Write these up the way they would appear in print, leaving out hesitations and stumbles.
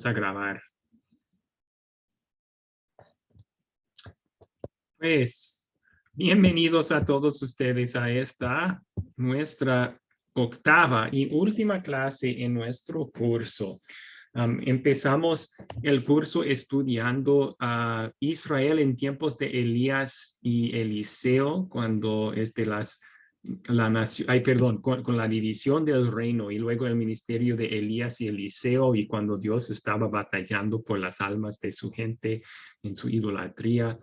a grabar. Pues, bienvenidos a todos ustedes a esta nuestra octava y última clase en nuestro curso. Empezamos el curso estudiando a Israel en tiempos de Elías y Eliseo, cuando la nación, con la división del reino y luego el ministerio de Elías y Eliseo, y cuando Dios estaba batallando por las almas de su gente en su idolatría.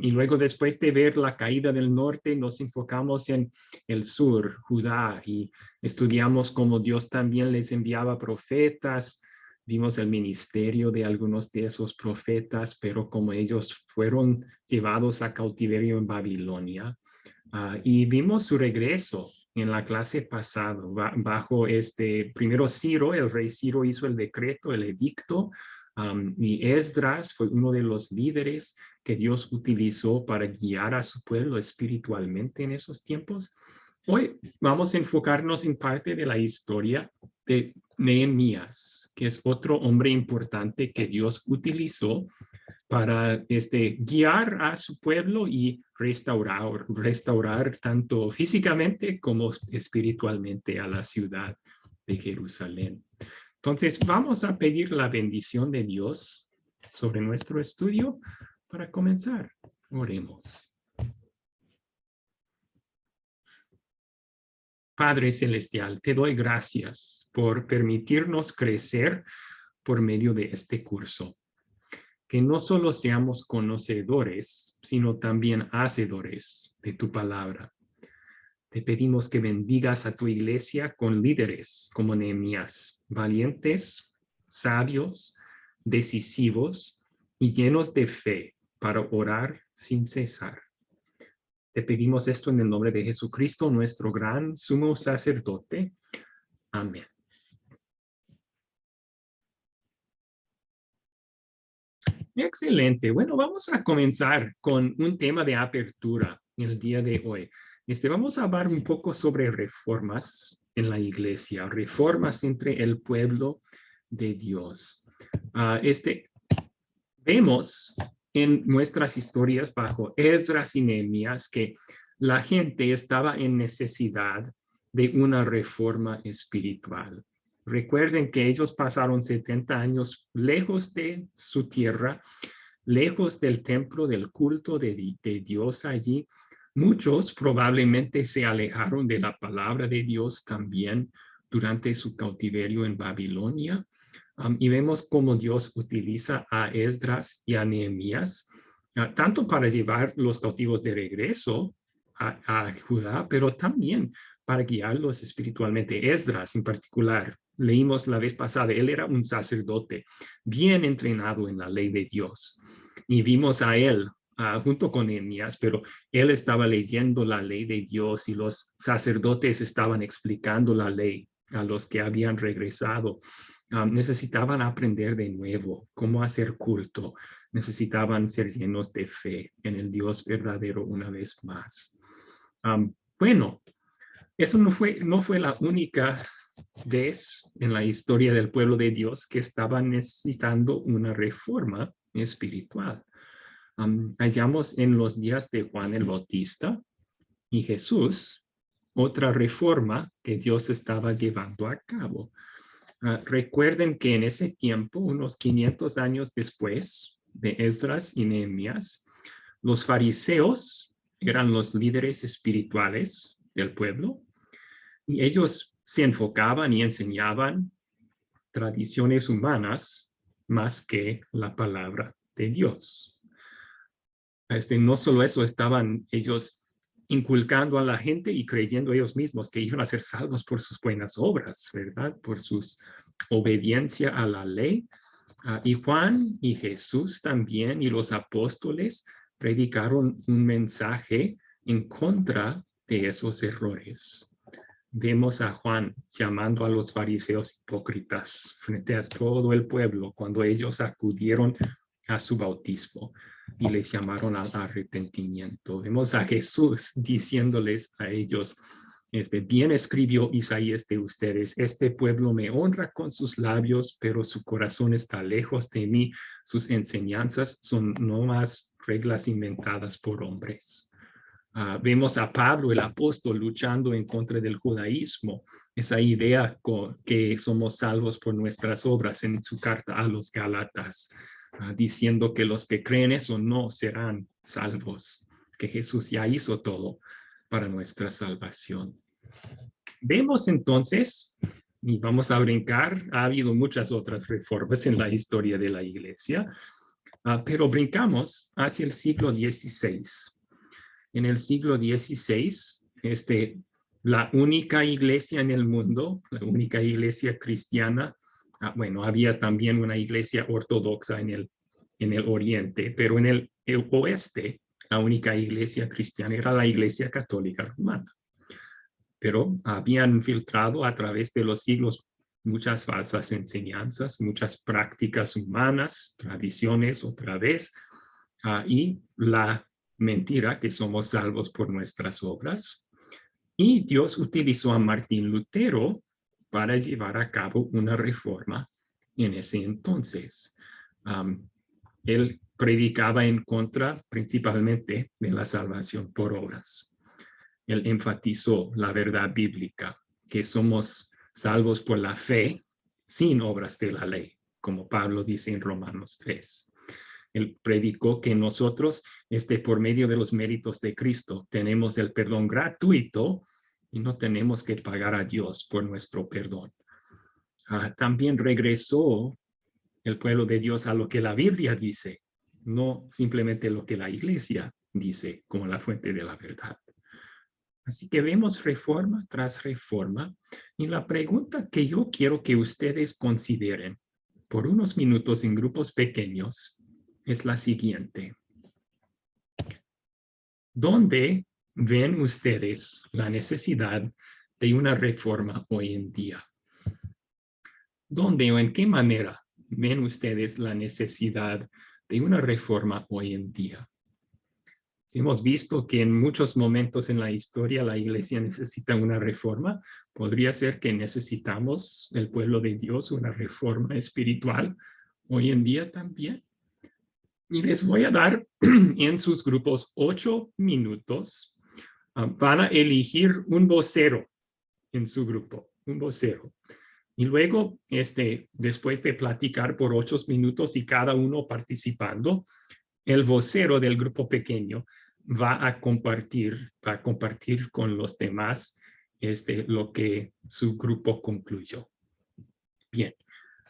Y luego, después de ver la caída del norte, nos enfocamos en el sur, Judá, y estudiamos cómo Dios también les enviaba profetas. Vimos el ministerio de algunos de esos profetas, pero como ellos fueron llevados a cautiverio en Babilonia. Y vimos su regreso en la clase pasada, bajo primero Ciro. El rey Ciro hizo el decreto, el edicto, y Esdras fue uno de los líderes que Dios utilizó para guiar a su pueblo espiritualmente en esos tiempos. Hoy vamos a enfocarnos en parte de la historia de Nehemías, que es otro hombre importante que Dios utilizó para guiar a su pueblo y restaurar tanto físicamente como espiritualmente a la ciudad de Jerusalén. Entonces, vamos a pedir la bendición de Dios sobre nuestro estudio para comenzar. Oremos. Padre Celestial, te doy gracias por permitirnos crecer por medio de este curso. Que no solo seamos conocedores, sino también hacedores de tu palabra. Te pedimos que bendigas a tu iglesia con líderes como Nehemías, valientes, sabios, decisivos y llenos de fe para orar sin cesar. Te pedimos esto en el nombre de Jesucristo, nuestro gran sumo sacerdote. Amén. Excelente. Bueno, vamos a comenzar con un tema de apertura el día de hoy. Vamos a hablar un poco sobre reformas en la iglesia, reformas entre el pueblo de Dios. Vemos en nuestras historias bajo Esdras y Nehemías que la gente estaba en necesidad de una reforma espiritual. Recuerden que ellos pasaron 70 años lejos de su tierra, lejos del templo, del culto de Dios allí. Muchos probablemente se alejaron de la palabra de Dios también durante su cautiverio en Babilonia. Y vemos cómo Dios utiliza a Esdras y a Nehemías, tanto para llevar los cautivos de regreso a Judá, pero también para guiarlos espiritualmente. Esdras en particular, leímos la vez pasada, él era un sacerdote bien entrenado en la ley de Dios. Y vimos a él junto con Nehemías, pero él estaba leyendo la ley de Dios y los sacerdotes estaban explicando la ley a los que habían regresado. Necesitaban aprender de nuevo cómo hacer culto. Necesitaban ser llenos de fe en el Dios verdadero una vez más. Bueno, eso no fue la única vez en la historia del pueblo de Dios que estaban necesitando una reforma espiritual. Hallamos en los días de Juan el Bautista y Jesús otra reforma que Dios estaba llevando a cabo. Recuerden que en ese tiempo, unos 500 años después de Esdras y Nehemías, los fariseos eran los líderes espirituales del pueblo y ellos se enfocaban y enseñaban tradiciones humanas más que la palabra de Dios. No solo eso, estaban ellos inculcando a la gente y creyendo ellos mismos que iban a ser salvos por sus buenas obras, ¿verdad? Por su obediencia a la ley. Y Juan y Jesús también y los apóstoles predicaron un mensaje en contra de esos errores. Vemos a Juan llamando a los fariseos hipócritas frente a todo el pueblo cuando ellos acudieron a su bautismo y les llamaron al arrepentimiento. Vemos a Jesús diciéndoles a ellos, Bien escribió Isaías de ustedes: este pueblo me honra con sus labios, pero su corazón está lejos de mí. Sus enseñanzas son no más reglas inventadas por hombres. Vemos a Pablo, el apóstol, luchando en contra del judaísmo, esa idea que somos salvos por nuestras obras, en su carta a los Gálatas, diciendo que los que creen eso no serán salvos, que Jesús ya hizo todo para nuestra salvación. Vemos entonces, y vamos a brincar, ha habido muchas otras reformas en la historia de la iglesia, pero brincamos hacia el siglo XVI. En el siglo XVI, la única iglesia en el mundo, la única iglesia cristiana, bueno, había también una iglesia ortodoxa en el oriente, pero en el oeste, la única iglesia cristiana era la iglesia católica romana. Pero habían filtrado a través de los siglos muchas falsas enseñanzas, muchas prácticas humanas, tradiciones otra vez, y la mentira que somos salvos por nuestras obras. Y Dios utilizó a Martín Lutero para llevar a cabo una reforma en ese entonces. Él predicaba en contra principalmente de la salvación por obras. Él enfatizó la verdad bíblica, que somos salvos por la fe sin obras de la ley, como Pablo dice en Romanos 3. Él predicó que nosotros, por medio de los méritos de Cristo, tenemos el perdón gratuito y no tenemos que pagar a Dios por nuestro perdón. También regresó el pueblo de Dios a lo que la Biblia dice, no simplemente lo que la iglesia dice como la fuente de la verdad. Así que vemos reforma tras reforma, y la pregunta que yo quiero que ustedes consideren por unos minutos en grupos pequeños es la siguiente. ¿Dónde ven ustedes la necesidad de una reforma hoy en día? ¿Dónde o en qué manera ven ustedes la necesidad de una reforma hoy en día? Si hemos visto que en muchos momentos en la historia la iglesia necesita una reforma, podría ser que necesitamos, el pueblo de Dios, una reforma espiritual hoy en día también. Y les voy a dar en sus grupos 8 minutos. Van a elegir un vocero en su grupo, un vocero. Y luego, después de platicar por 8 minutos y cada uno participando, el vocero del grupo pequeño va a compartir con los demás lo que su grupo concluyó. Bien,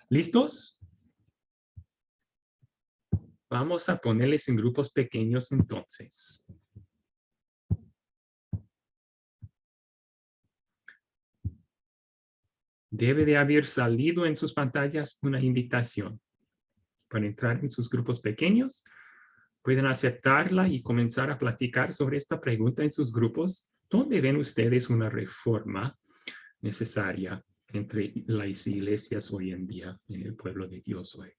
¿listos? Vamos a ponerles en grupos pequeños entonces. Debe de haber salido en sus pantallas una invitación para entrar en sus grupos pequeños. Pueden aceptarla y comenzar a platicar sobre esta pregunta en sus grupos. ¿Dónde ven ustedes una reforma necesaria entre las iglesias hoy en día, en el pueblo de Dios hoy?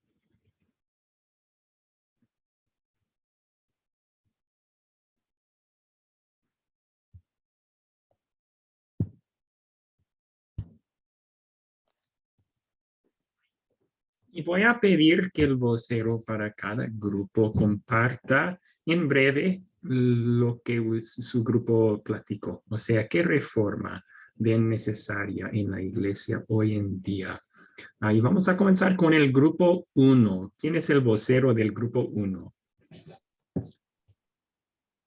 Y voy a pedir que el vocero para cada grupo comparta en breve lo que su grupo platicó. O sea, ¿qué reforma ven necesaria en la iglesia hoy en día? Ahí vamos a comenzar con el grupo 1. ¿Quién es el vocero del grupo 1?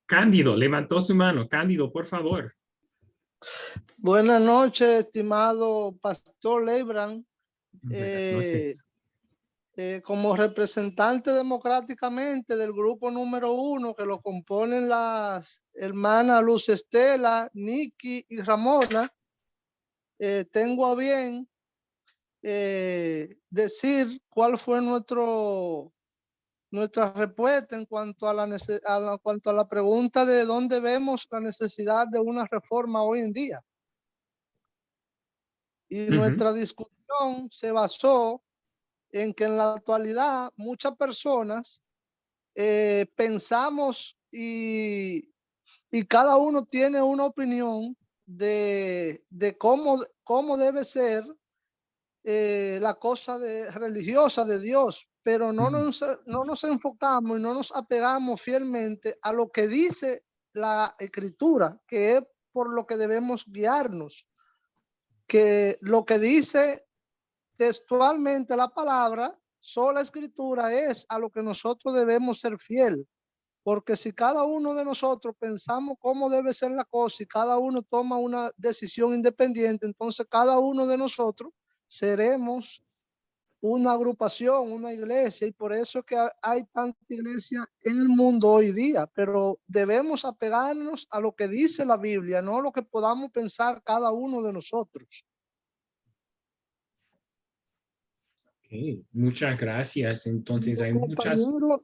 Cándido, levantó su mano. Cándido, por favor. Buenas noches, estimado Pastor Lebran. Buenas noches. Como representante democráticamente del grupo número 1, que lo componen las hermanas Luz Estela, Nikki y Ramona, tengo a bien decir cuál fue nuestra respuesta en cuanto a la pregunta de dónde vemos la necesidad de una reforma hoy en día. Y nuestra discusión se basó en que en la actualidad muchas personas pensamos y cada uno tiene una opinión de cómo debe ser la cosa religiosa de Dios, pero no nos enfocamos y no nos apegamos fielmente a lo que dice la Escritura, que es por lo que debemos guiarnos, que lo que dice textualmente la palabra, sola Escritura, es a lo que nosotros debemos ser fiel. Porque si cada uno de nosotros pensamos cómo debe ser la cosa y cada uno toma una decisión independiente, entonces cada uno de nosotros seremos una agrupación, una iglesia, y por eso es que hay tanta iglesia en el mundo hoy día, pero debemos apegarnos a lo que dice la Biblia, no lo que podamos pensar cada uno de nosotros. Okay, muchas gracias. Entonces hay muchas...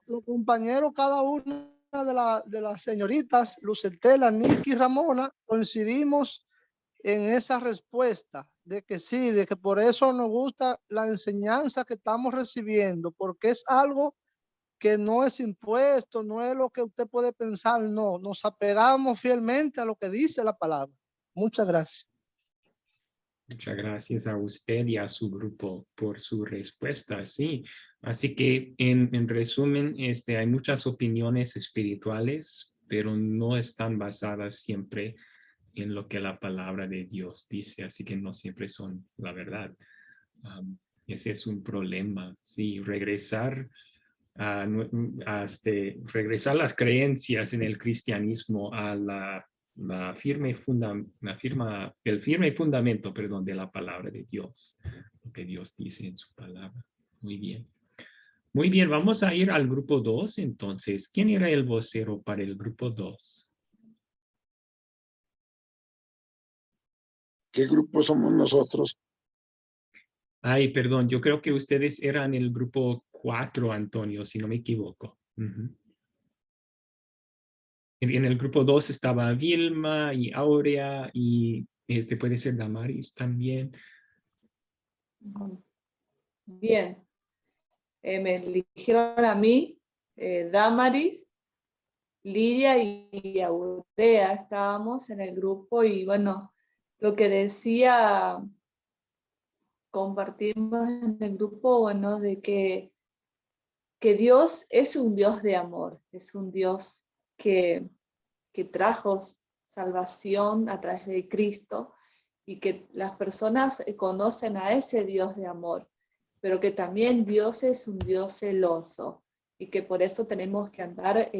Los compañeros, cada una de las señoritas, Lucetela, Nicky y Ramona, coincidimos en esa respuesta de que sí, de que por eso nos gusta la enseñanza que estamos recibiendo, porque es algo que no es impuesto, no es lo que usted puede pensar, no, nos apegamos fielmente a lo que dice la palabra. Muchas gracias. Muchas gracias a usted y a su grupo por su respuesta, sí. Así que en resumen, hay muchas opiniones espirituales, pero no están basadas siempre en lo que la palabra de Dios dice, así que no siempre son la verdad. Ese es un problema, sí, regresar regresar las creencias en el cristianismo a el firme fundamento, perdón, de la palabra de Dios, lo que Dios dice en su palabra. Muy bien. Muy bien, vamos a ir al grupo 2. Entonces, ¿quién era el vocero para el grupo 2? ¿Qué grupo somos nosotros? Ay, perdón, yo creo que ustedes eran el grupo 4, Antonio, si no me equivoco. En el grupo 2 estaba Vilma y Aurea y puede ser Damaris también. Bien, me eligieron a mí, Damaris, Lidia y Aurea estábamos en el grupo y bueno, lo que decía, compartimos en el grupo, bueno, de que Dios es un Dios de amor, es un Dios que trajo salvación a través de Cristo y que las personas conocen a ese Dios de amor, pero que también Dios es un Dios celoso y que por eso tenemos que andar,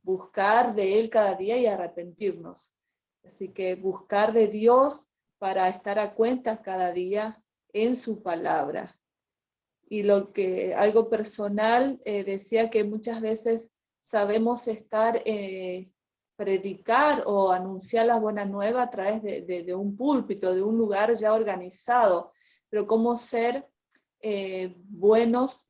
buscar de Él cada día y arrepentirnos. Así que buscar de Dios para estar a cuentas cada día en su palabra. Y algo personal, decía que muchas veces sabemos predicar o anunciar la buena nueva a través de un púlpito, de un lugar ya organizado, pero cómo ser buenos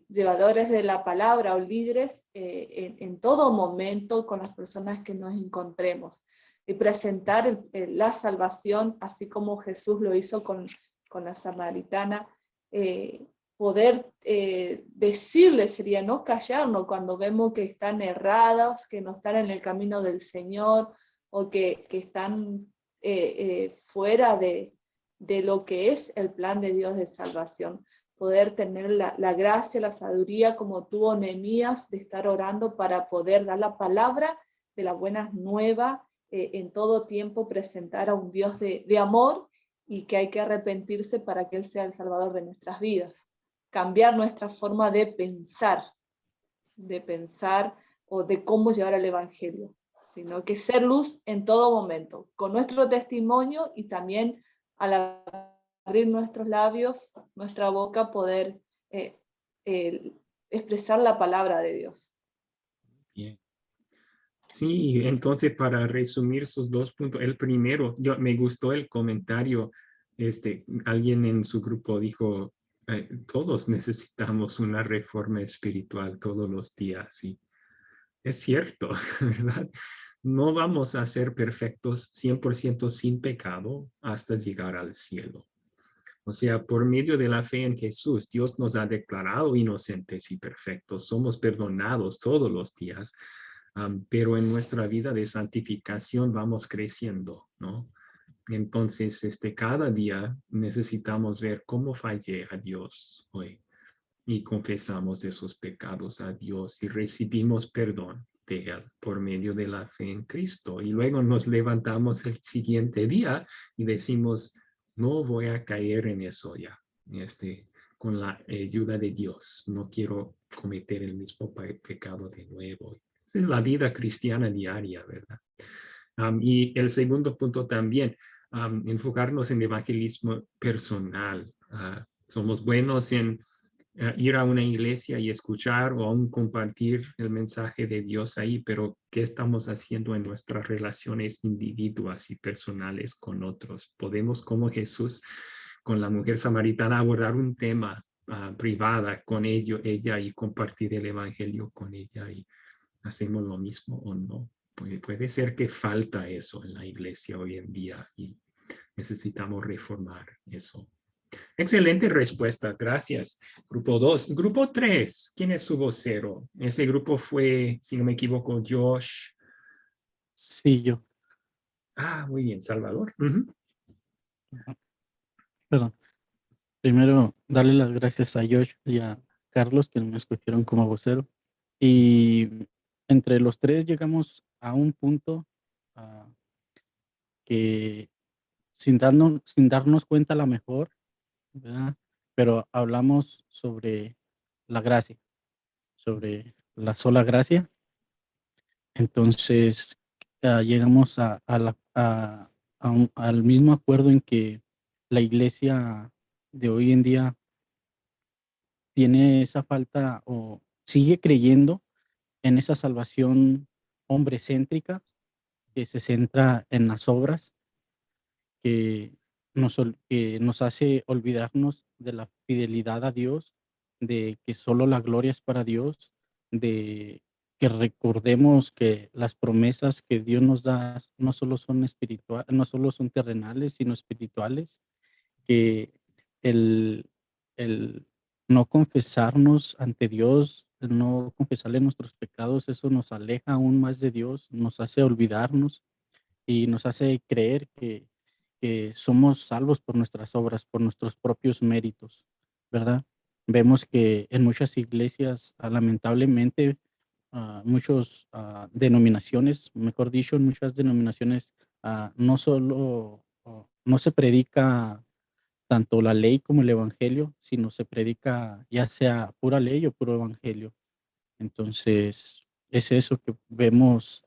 llevadores de la palabra o líderes en todo momento con las personas que nos encontremos y presentar la salvación así como Jesús lo hizo con la samaritana, poder decirles, sería no callarnos cuando vemos que están errados, que no están en el camino del Señor o que están fuera de lo que es el plan de Dios de salvación. Poder tener la gracia, la sabiduría como tuvo Nehemías de estar orando para poder dar la palabra de la buena nueva, en todo tiempo presentar a un Dios de amor y que hay que arrepentirse para que Él sea el Salvador de nuestras vidas. Cambiar nuestra forma de pensar o de cómo llevar el Evangelio, sino que ser luz en todo momento, con nuestro testimonio y también al abrir nuestros labios, nuestra boca, poder expresar la palabra de Dios. Bien. Sí, entonces para resumir sus 2 puntos, el primero, me gustó el comentario, alguien en su grupo dijo, todos necesitamos una reforma espiritual todos los días, y es cierto, ¿verdad? No vamos a ser perfectos 100% sin pecado hasta llegar al cielo. O sea, por medio de la fe en Jesús, Dios nos ha declarado inocentes y perfectos. Somos perdonados todos los días, pero en nuestra vida de santificación vamos creciendo, ¿no? Entonces, cada día necesitamos ver cómo fallé a Dios hoy y confesamos esos pecados a Dios y recibimos perdón de Él por medio de la fe en Cristo. Y luego nos levantamos el siguiente día y decimos, no voy a caer en eso ya, con la ayuda de Dios. No quiero cometer el mismo pecado de nuevo. Es la vida cristiana diaria, ¿verdad? Y el segundo punto también, enfocarnos en evangelismo personal. Somos buenos en ir a una iglesia y escuchar o aún compartir el mensaje de Dios ahí, pero ¿qué estamos haciendo en nuestras relaciones individuales y personales con otros? Podemos, como Jesús, con la mujer samaritana, abordar un tema privada con ella y compartir el evangelio con ella y hacemos lo mismo o no. Puede ser que falta eso en la iglesia hoy en día y necesitamos reformar eso. Excelente respuesta, gracias. Grupo 2. Grupo 3, ¿quién es su vocero? Ese grupo fue, si no me equivoco, Josh. Sí, yo. Muy bien, Salvador. Perdón. Primero, darle las gracias a Josh y a Carlos que me escogieron como vocero. Y entre los tres llegamos a un punto que sin darnos cuenta a lo mejor, ¿verdad? Pero hablamos sobre la gracia, sobre la sola gracia. Entonces, llegamos al mismo acuerdo en que la iglesia de hoy en día tiene esa falta o sigue creyendo en esa salvación hombrecéntrica que se centra en las obras, que que nos hace olvidarnos de la fidelidad a Dios, de que solo la gloria es para Dios, de que recordemos que las promesas que Dios nos da no solo son no solo son terrenales, sino espirituales, que el, el no confesarnos ante Dios, el no confesarle nuestros pecados, eso nos aleja aún más de Dios, nos hace olvidarnos y nos hace creer que somos salvos por nuestras obras, por nuestros propios méritos, ¿verdad? Vemos que en muchas iglesias, lamentablemente, muchas denominaciones, mejor dicho, en muchas denominaciones, no solo, no se predica tanto la ley como el evangelio, sino se predica ya sea pura ley o puro evangelio. Entonces, es eso que vemos,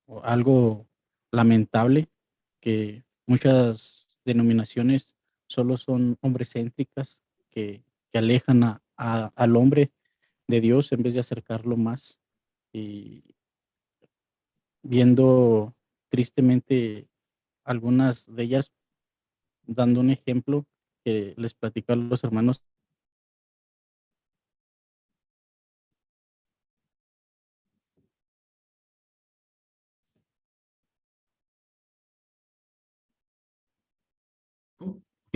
o algo lamentable, que muchas denominaciones solo son hombrecéntricas, que alejan al hombre de Dios en vez de acercarlo más. Y viendo tristemente algunas de ellas, dando un ejemplo que les platico a los hermanos.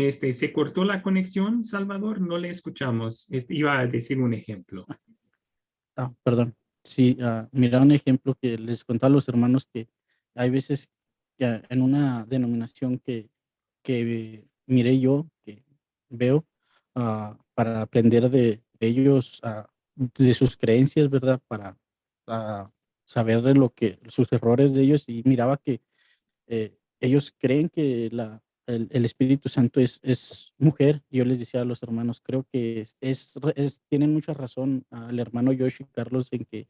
Se cortó la conexión, Salvador, no le escuchamos. Iba a decir un ejemplo. Perdón. Sí, mira un ejemplo que les contaba a los hermanos, que hay veces que en una denominación que miré yo, que veo, para aprender de ellos, de sus creencias, ¿verdad? Para saber de sus errores de ellos, y miraba que ellos creen que el Espíritu Santo es mujer. Yo les decía a los hermanos, creo que tienen mucha razón el hermano Josh y Carlos en que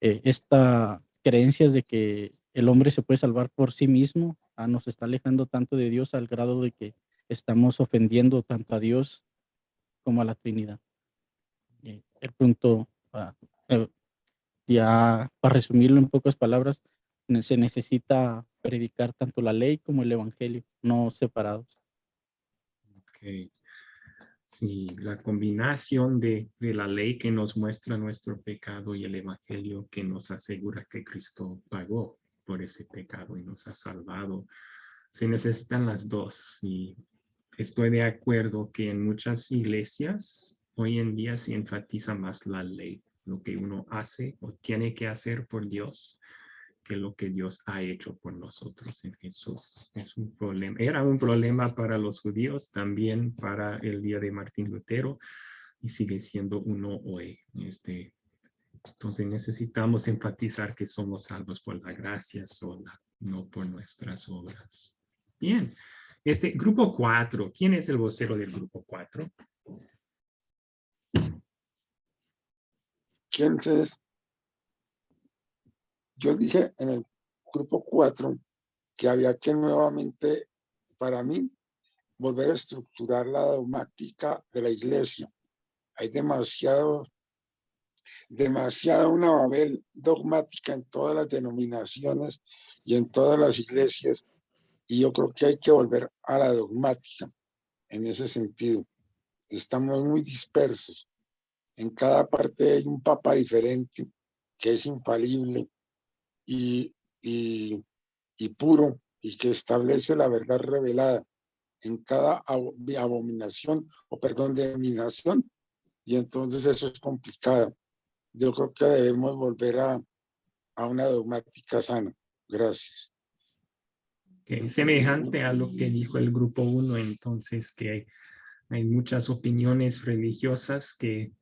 esta creencia de que el hombre se puede salvar por sí mismo nos está alejando tanto de Dios al grado de que estamos ofendiendo tanto a Dios como a la Trinidad. El punto, eh, ya para resumirlo en pocas palabras, se necesita predicar tanto la ley como el evangelio, no separados. Okay. Sí, la combinación de la ley que nos muestra nuestro pecado y el evangelio que nos asegura que Cristo pagó por ese pecado y nos ha salvado. Se necesitan las dos y estoy de acuerdo que en muchas iglesias hoy en día se enfatiza más la ley, lo que uno hace o tiene que hacer por Dios, que lo que Dios ha hecho por nosotros en Jesús. Es un problema. Era un problema para los judíos, también para el día de Martín Lutero, y sigue siendo uno hoy. Entonces necesitamos enfatizar que somos salvos por la gracia sola, no por nuestras obras. Bien. Grupo 4. ¿Quién es el vocero del grupo 4? ¿Quién es? Yo dije en el grupo 4 que había que nuevamente, para mí, volver a estructurar la dogmática de la iglesia. Hay demasiada una Babel dogmática en todas las denominaciones y en todas las iglesias, y yo creo que hay que volver a la dogmática en ese sentido. Estamos muy dispersos. En cada parte hay un papa diferente que es infalible y puro, y que establece la verdad revelada en cada abominación, denominación, y entonces eso es complicado. Yo creo que debemos volver a una dogmática sana. Gracias. Semejante a lo que dijo el grupo 1, entonces, que hay muchas opiniones religiosas que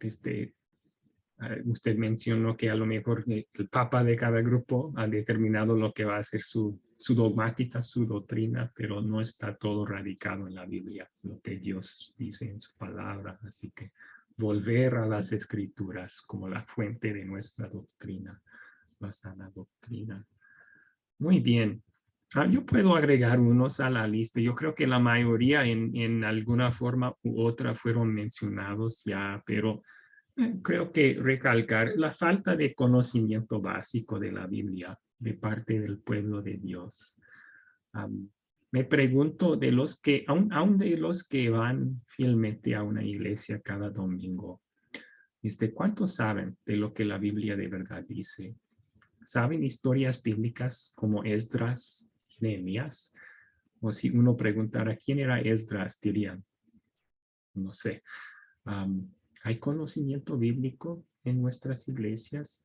usted mencionó que a lo mejor el papa de cada grupo ha determinado lo que va a ser su dogmática, su doctrina, pero no está todo radicado en la Biblia, lo que Dios dice en su palabra. Así que volver a las escrituras como la fuente de nuestra doctrina, la sana doctrina. Muy bien. Yo puedo agregar unos a la lista. Yo creo que la mayoría en alguna forma u otra fueron mencionados ya, pero creo que recalcar la falta de conocimiento básico de la Biblia de parte del pueblo de Dios. Me pregunto de los que, aún de los que van fielmente a una iglesia cada domingo, ¿cuántos saben de lo que la Biblia de verdad dice? ¿Saben historias bíblicas como Esdras, Nehemías? O si uno preguntara quién era Esdras, dirían, no sé. ¿Hay conocimiento bíblico en nuestras iglesias?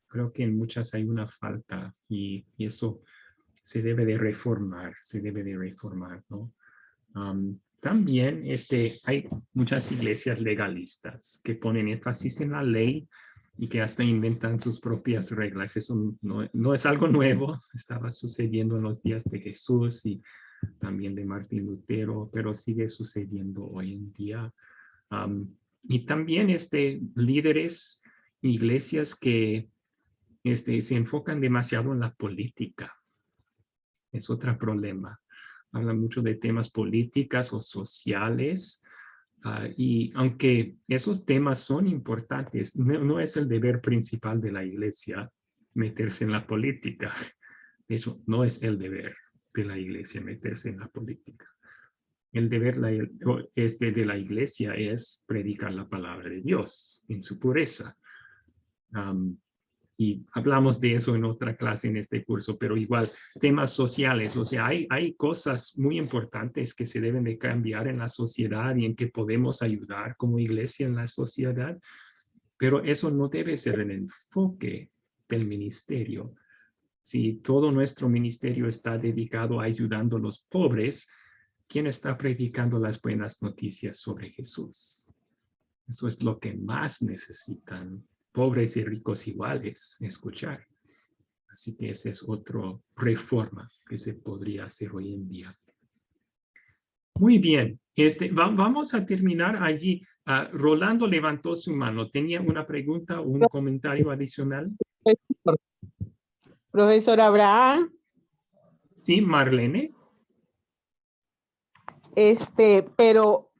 Creo que en muchas hay una falta y eso se debe de reformar, ¿no? También hay muchas iglesias legalistas que ponen énfasis en la ley y que hasta inventan sus propias reglas. Eso no es algo nuevo, estaba sucediendo en los días de Jesús y también de Martín Lutero, pero sigue sucediendo hoy en día. Y también líderes, iglesias que se enfocan demasiado en la política. Es otro problema. Hablan mucho de temas políticos o sociales. Y aunque esos temas son importantes, no es el deber principal de la iglesia meterse en la política. De hecho, no es el deber de la iglesia meterse en la política. El deber de la iglesia es predicar la palabra de Dios en su pureza. Y hablamos de eso en otra clase en este curso, pero igual temas sociales, o sea, hay cosas muy importantes que se deben de cambiar en la sociedad y en que podemos ayudar como iglesia en la sociedad, pero eso no debe ser el enfoque del ministerio. Si todo nuestro ministerio está dedicado a ayudando a los pobres, ¿quién está predicando las buenas noticias sobre Jesús? Eso es lo que más necesitan pobres y ricos iguales escuchar. Así que esa es otra reforma que se podría hacer hoy en día. Muy bien, vamos a terminar allí. Rolando levantó su mano. ¿Tenía una pregunta o un comentario adicional? Profesor Abraham. Sí, Marlene. Pero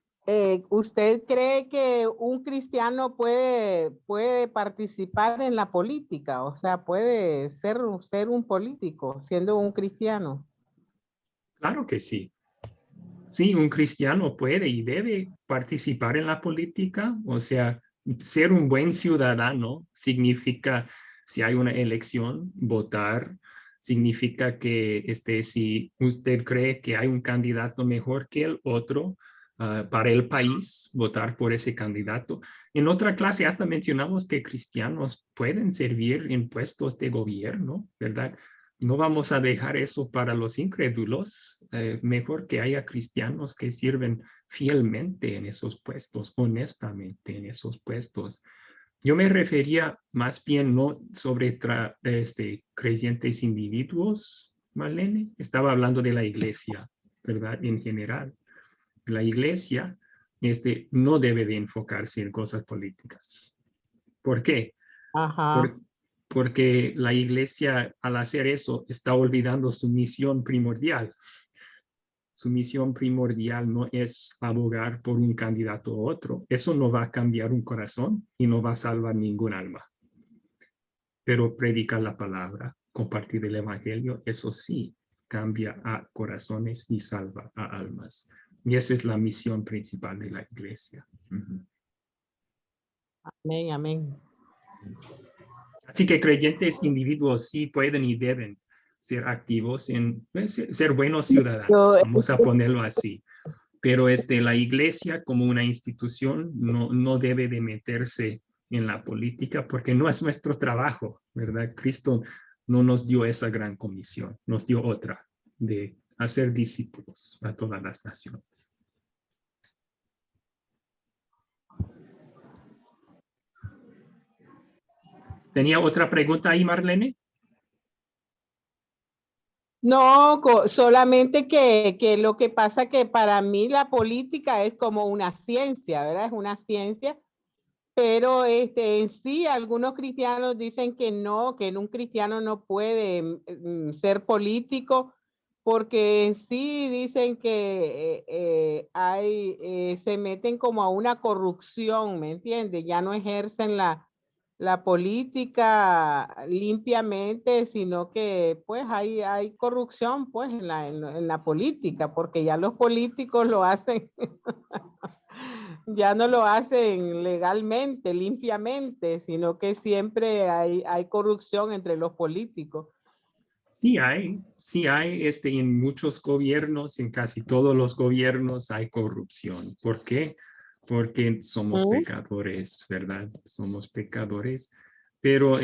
¿usted cree que un cristiano puede participar en la política? O sea, puede ser un político siendo un cristiano. Claro que sí. Sí, un cristiano puede y debe participar en la política. O sea, ser un buen ciudadano significa, si hay una elección, votar. Significa que si usted cree que hay un candidato mejor que el otro, para el país, votar por ese candidato. En otra clase hasta mencionamos que cristianos pueden servir en puestos de gobierno, ¿verdad? No vamos a dejar eso para los incrédulos. Mejor que haya cristianos que sirven fielmente en esos puestos, honestamente en esos puestos. Yo me refería más bien no sobre creyentes individuos, Marlene. Estaba hablando de la iglesia, ¿verdad? En general. La iglesia no debe de enfocarse en cosas políticas. ¿Por qué? Ajá. Porque la iglesia, al hacer eso, está olvidando su misión primordial. Su misión primordial no es abogar por un candidato u otro. Eso no va a cambiar un corazón y no va a salvar ningún alma. Pero predicar la palabra, compartir el evangelio, eso sí cambia a corazones y salva a almas. Y esa es la misión principal de la iglesia. Amén, amén. Así que creyentes individuos sí pueden y deben ser activos en ser buenos ciudadanos, vamos a ponerlo así. Pero la iglesia como una institución no debe de meterse en la política porque no es nuestro trabajo, ¿verdad? Cristo no nos dio esa gran comisión, nos dio otra, de hacer discípulos a todas las naciones. ¿Tenía otra pregunta ahí, Marlene? No, solamente que lo que pasa que para mí la política es como una ciencia, ¿verdad? Es una ciencia, pero en sí algunos cristianos dicen que no, que un cristiano no puede ser político porque en sí dicen que se meten como a una corrupción, ¿me entiendes? Ya no ejercen la política limpiamente, sino que pues hay corrupción pues en la política, porque ya los políticos lo hacen, ya no lo hacen legalmente, limpiamente, sino que siempre hay corrupción entre los políticos. Sí hay en muchos gobiernos, en casi todos los gobiernos hay corrupción. ¿Por qué? Porque somos pecadores, ¿verdad? Somos pecadores. Pero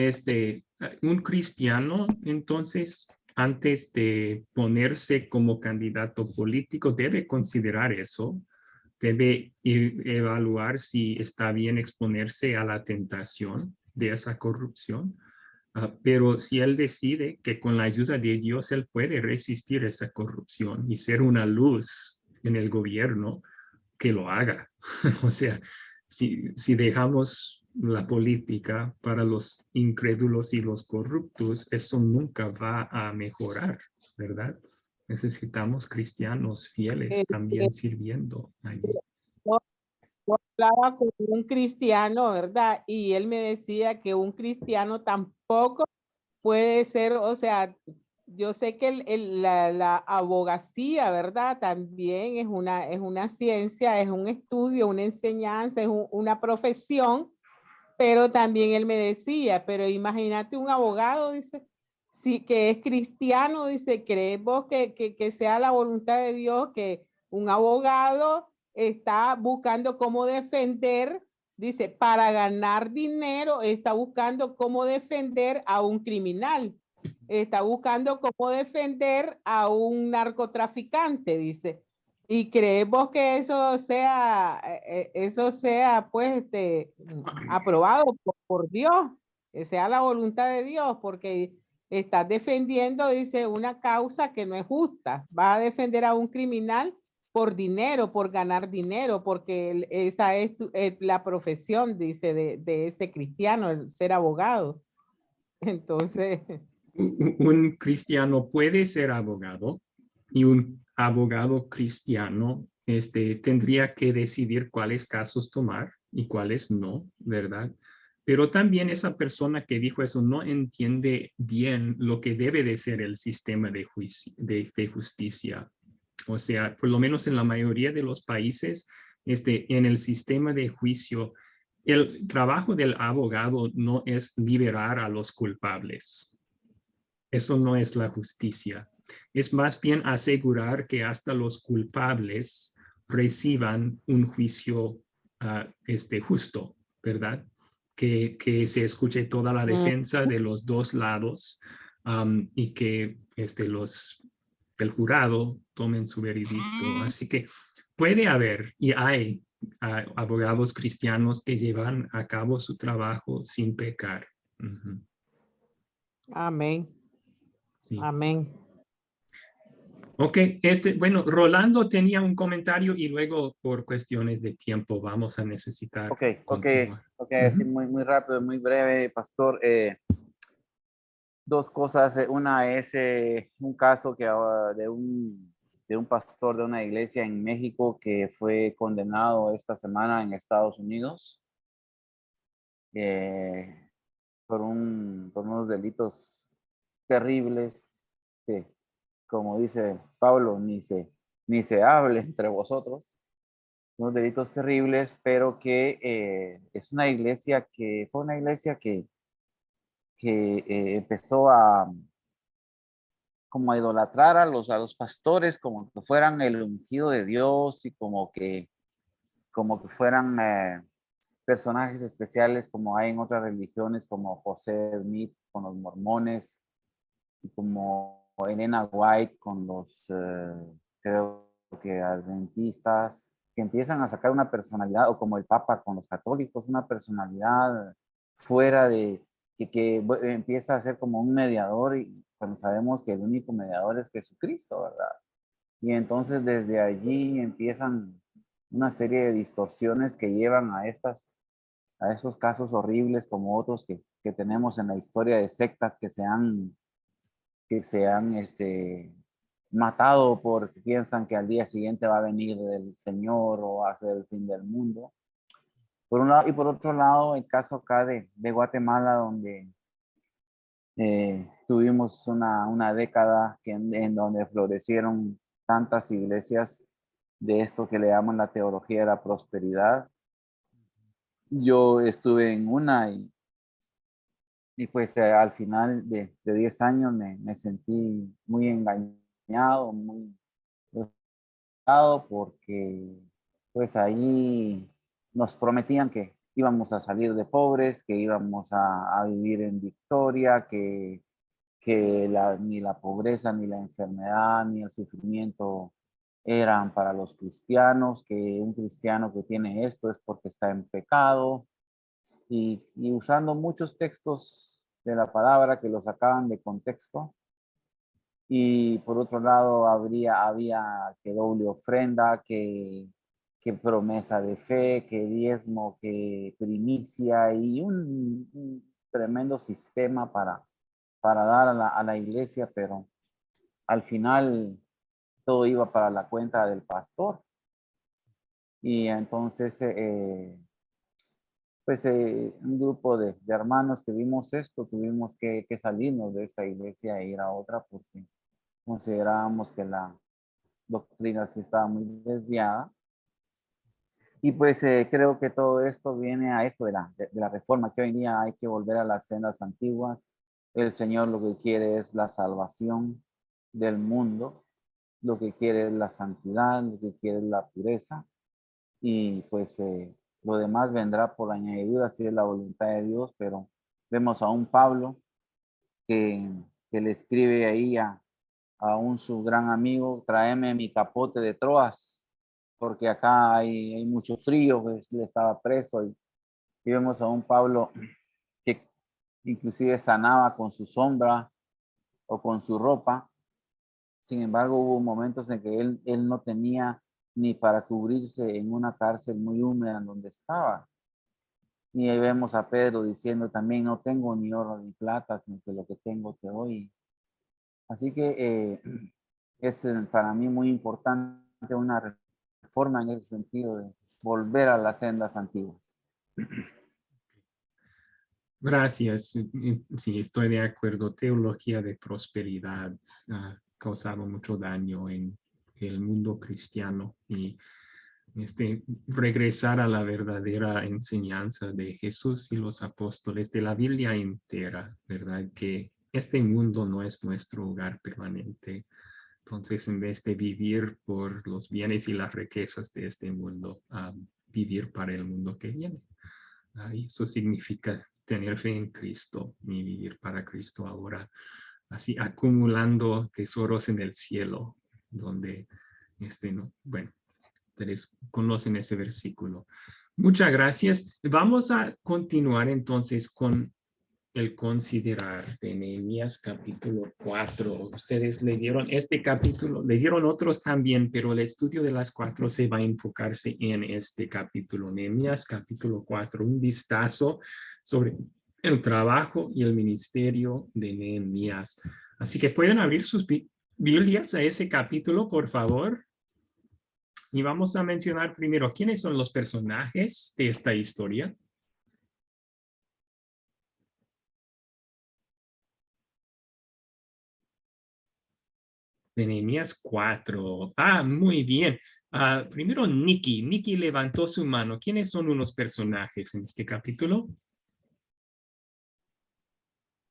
un cristiano, entonces, antes de ponerse como candidato político, debe considerar eso, debe evaluar si está bien exponerse a la tentación de esa corrupción. Pero si él decide que con la ayuda de Dios él puede resistir esa corrupción y ser una luz en el gobierno, que lo haga. O sea, si dejamos la política para los incrédulos y los corruptos, eso nunca va a mejorar, ¿verdad? Necesitamos cristianos fieles también sirviendo allí. Yo hablaba con un cristiano, ¿verdad? Y él me decía que un cristiano tampoco puede ser, o sea, yo sé que la abogacía, ¿verdad? También es una ciencia, es un estudio, una enseñanza, es una profesión, pero también él me decía, pero imagínate un abogado, dice, sí, que es cristiano, dice, ¿crees vos que sea la voluntad de Dios que un abogado está buscando cómo defender, dice, para ganar dinero, está buscando cómo defender a un criminal, está buscando cómo defender a un narcotraficante, dice? ¿Y creemos que eso sea pues aprobado por Dios, que sea la voluntad de Dios? Porque estás defendiendo, dice, una causa que no es justa. Vas a defender a un criminal por dinero, por ganar dinero, porque esa es la profesión, dice, de ese cristiano, el ser abogado. Entonces... Un cristiano puede ser abogado y un abogado cristiano tendría que decidir cuáles casos tomar y cuáles no, ¿verdad? Pero también esa persona que dijo eso no entiende bien lo que debe de ser el sistema de justicia. O sea, por lo menos en la mayoría de los países, en el sistema de juicio, el trabajo del abogado no es liberar a los culpables. Eso no es la justicia. Es más bien asegurar que hasta los culpables reciban un juicio justo, ¿verdad? Que se escuche toda la defensa de los dos lados y que del jurado tomen su veredicto. Así que puede haber y hay abogados cristianos que llevan a cabo su trabajo sin pecar. Ujú. Amén. Sí. Amén. Ok, bueno, Rolando tenía un comentario y luego por cuestiones de tiempo vamos a necesitar continuar. Así muy rápido, muy breve, pastor. Dos cosas. Una es un caso de un pastor de una iglesia en México que fue condenado esta semana en Estados Unidos por unos delitos terribles que, como dice Pablo, ni se hable entre vosotros. Unos delitos terribles, pero que fue una iglesia que empezó como a idolatrar a los pastores como que fueran el ungido de Dios y como que fueran personajes especiales como hay en otras religiones como José Smith con los mormones y como Elena White con los creo que adventistas, que empiezan a sacar una personalidad, o como el Papa con los católicos, una personalidad fuera de que empieza a ser como un mediador, y cuando sabemos que el único mediador es Jesucristo, ¿verdad? Y entonces desde allí empiezan una serie de distorsiones que llevan a esos casos horribles como otros que tenemos en la historia de sectas que se han matado porque piensan que al día siguiente va a venir el Señor o va a ser el fin del mundo. Por un lado, y por otro lado, el caso acá de Guatemala, donde tuvimos una década en donde florecieron tantas iglesias de esto que le llaman la teología de la prosperidad. Yo estuve en una y pues al final de 10 años me sentí muy engañado, muy frustrado porque pues ahí nos prometían que íbamos a salir de pobres, que íbamos a vivir en victoria, que ni la pobreza, ni la enfermedad, ni el sufrimiento eran para los cristianos, que un cristiano que tiene esto es porque está en pecado, y usando muchos textos de la palabra que los sacaban de contexto. Y por otro lado había que doble ofrenda, que promesa de fe, que diezmo, que primicia, y un tremendo sistema para dar a la iglesia, pero al final todo iba para la cuenta del pastor. Y entonces pues un grupo de hermanos que vimos esto, tuvimos que salirnos de esta iglesia e ir a otra porque considerábamos que la doctrina sí estaba muy desviada. Y pues creo que todo esto viene a esto de la reforma, que hoy en día hay que volver a las sendas antiguas. El Señor lo que quiere es la salvación del mundo, lo que quiere es la santidad, lo que quiere es la pureza, y pues lo demás vendrá por añadidura si es la voluntad de Dios. Pero vemos a un Pablo que le escribe ahí a su gran amigo: tráeme mi capote de Troas, porque acá hay mucho frío, pues él estaba preso, y vemos a un Pablo que inclusive sanaba con su sombra o con su ropa. Sin embargo, hubo momentos en que él no tenía ni para cubrirse en una cárcel muy húmeda en donde estaba. Y ahí vemos a Pedro diciendo también: no tengo ni oro ni plata, sino que lo que tengo te doy. Así que es para mí muy importante una reforma en ese sentido de volver a las sendas antiguas. Gracias. Sí, estoy de acuerdo. Teología de prosperidad ha causado mucho daño en el mundo cristiano, y regresar a la verdadera enseñanza de Jesús y los apóstoles, de la Biblia entera, ¿verdad? Que este mundo no es nuestro hogar permanente. Entonces, en vez de vivir por los bienes y las riquezas de este mundo, vivir para el mundo que viene. Y eso significa tener fe en Cristo y vivir para Cristo ahora, así acumulando tesoros en el cielo, donde, no, bueno, ustedes conocen ese versículo. Muchas gracias. Vamos a continuar entonces con el considerar de Nehemías capítulo 4. Ustedes leyeron este capítulo, leyeron otros también, pero el estudio de las 4 se va a enfocarse en este capítulo. Nehemías capítulo 4, un vistazo sobre el trabajo y el ministerio de Nehemías. Así que pueden abrir sus Biblias a ese capítulo, por favor. Y vamos a mencionar primero quiénes son los personajes de esta historia. De Nehemías 4. Muy bien. Primero Nikki. Nikki levantó su mano. ¿Quiénes son unos personajes en este capítulo?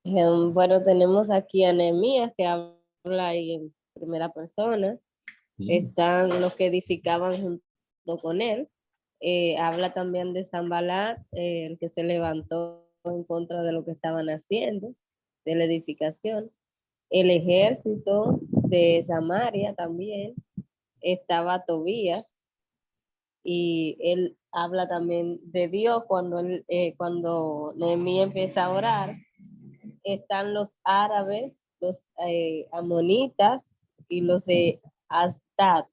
Bueno, tenemos aquí a Nehemías que habla ahí en primera persona. Sí. Están los que edificaban junto con él. Habla también de Sanbalat, el que se levantó en contra de lo que estaban haciendo, de la edificación. El ejército de Samaria también. Estaba Tobías, y él habla también de Dios cuando Nehemías empieza a orar. Están los árabes, los amonitas y los de Asdad.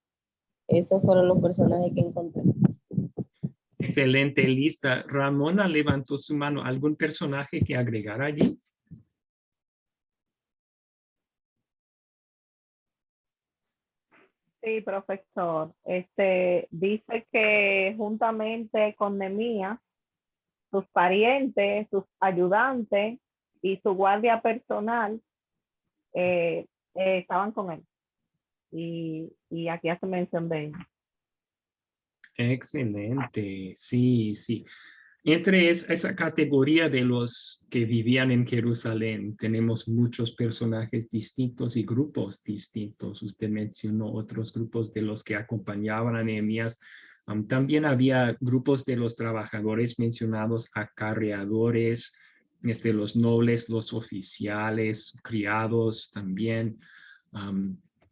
Esos fueron los personajes que encontré. Excelente lista. Ramona levantó su mano. ¿Algún personaje que agregar allí? Sí, profesor. Dice que juntamente con Nehemías, sus parientes, sus ayudantes y su guardia personal estaban con él. Y aquí hace mención de ellos. Excelente. Sí, sí. Entre esa categoría de los que vivían en Jerusalén, tenemos muchos personajes distintos y grupos distintos. Usted mencionó otros grupos de los que acompañaban a Nehemías. También había grupos de los trabajadores mencionados, acarreadores, los nobles, los oficiales, criados también.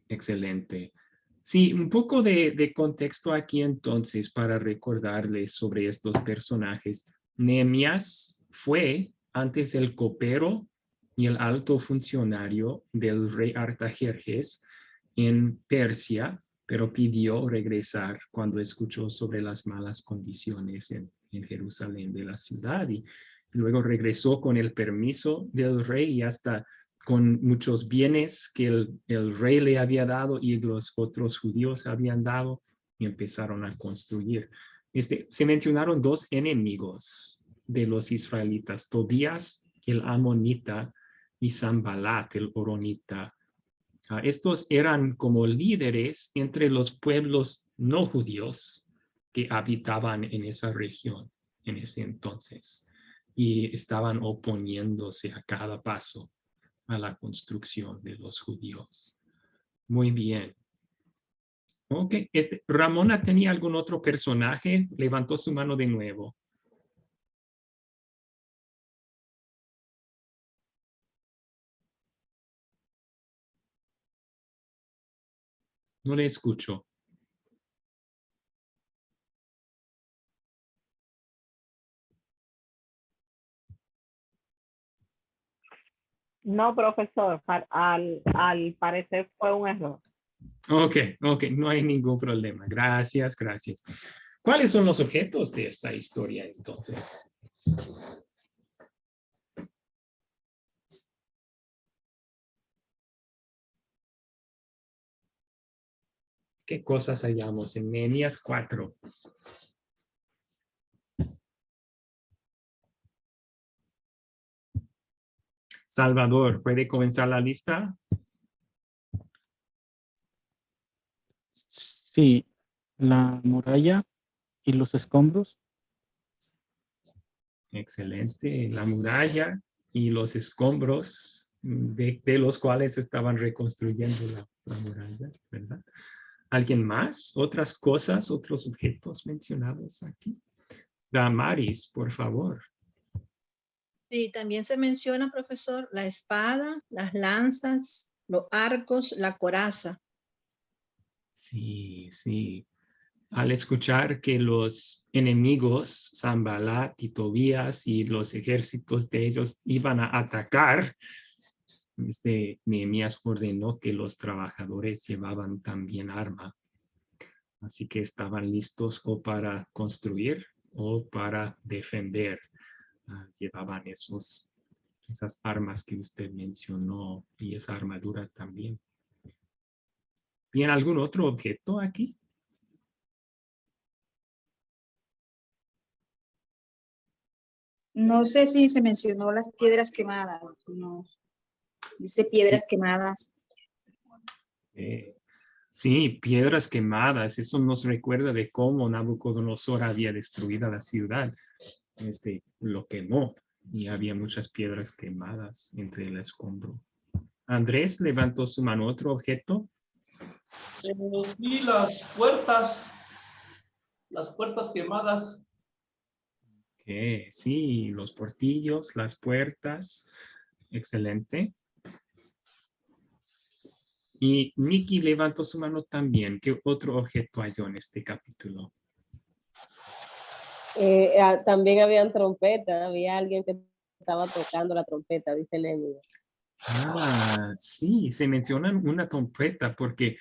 Excelente. Sí, un poco de contexto aquí entonces para recordarles sobre estos personajes. Nehemías fue antes el copero y el alto funcionario del rey Artajerjes en Persia, pero pidió regresar cuando escuchó sobre las malas condiciones en Jerusalén de la ciudad, y luego regresó con el permiso del rey y hasta con muchos bienes que el rey le había dado y los otros judíos habían dado, y empezaron a construir. Se mencionaron dos enemigos de los israelitas: Tobías, el amonita, y Sanbalat, el horonita. Estos eran como líderes entre los pueblos no judíos que habitaban en esa región en ese entonces, y estaban oponiéndose a cada paso a la construcción de los judíos. Muy bien. Ok, Ramona, ¿tenía algún otro personaje? Levantó su mano de nuevo. No le escucho. No, profesor, al parecer fue un error. Ok, no hay ningún problema. Gracias, gracias. ¿Cuáles son los objetos de esta historia entonces? ¿Qué cosas hallamos en Nehemías 4? Salvador, ¿puede comenzar la lista? Sí, la muralla y los escombros. Excelente. La muralla y los escombros de los cuales estaban reconstruyendo la muralla, ¿verdad? ¿Alguien más? ¿Otras cosas, otros objetos mencionados aquí? Damaris, por favor. Sí, también se menciona, profesor, la espada, las lanzas, los arcos, la coraza. Sí, sí. Al escuchar que los enemigos, Sanballat y Tobías y los ejércitos de ellos iban a atacar, Nehemías ordenó que los trabajadores llevaban también arma. Así que estaban listos o para construir o para defender. Llevaban esas armas que usted mencionó y esa armadura también. ¿Tiene algún otro objeto aquí? No sé si se mencionó las piedras quemadas. No. Dice piedras quemadas. Sí, piedras quemadas. Eso nos recuerda de cómo Nabucodonosor había destruido la ciudad. Lo quemó y había muchas piedras quemadas entre el escombro. Andrés levantó su mano. ¿Otro objeto? Sí, las puertas quemadas. Sí, los portillos, las puertas. Excelente. Y Nikki levantó su mano también. ¿Qué otro objeto halló en este capítulo? También habían trompetas, había alguien que estaba tocando la trompeta, dice Nehemías. Sí, se menciona una trompeta porque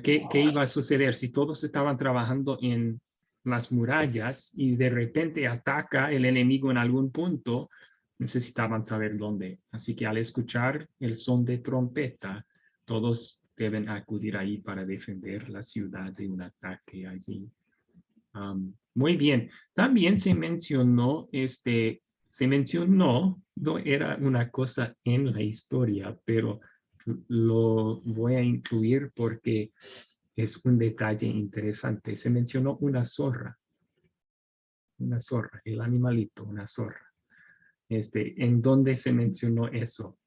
¿qué iba a suceder si todos estaban trabajando en las murallas y de repente ataca el enemigo en algún punto? Necesitaban saber dónde. Así que al escuchar el son de trompeta, todos deben acudir ahí para defender la ciudad de un ataque allí. Muy bien. También se mencionó, no era una cosa en la historia, pero lo voy a incluir porque es un detalle interesante. Se mencionó una zorra, el animalito, una zorra. ¿En dónde se mencionó eso?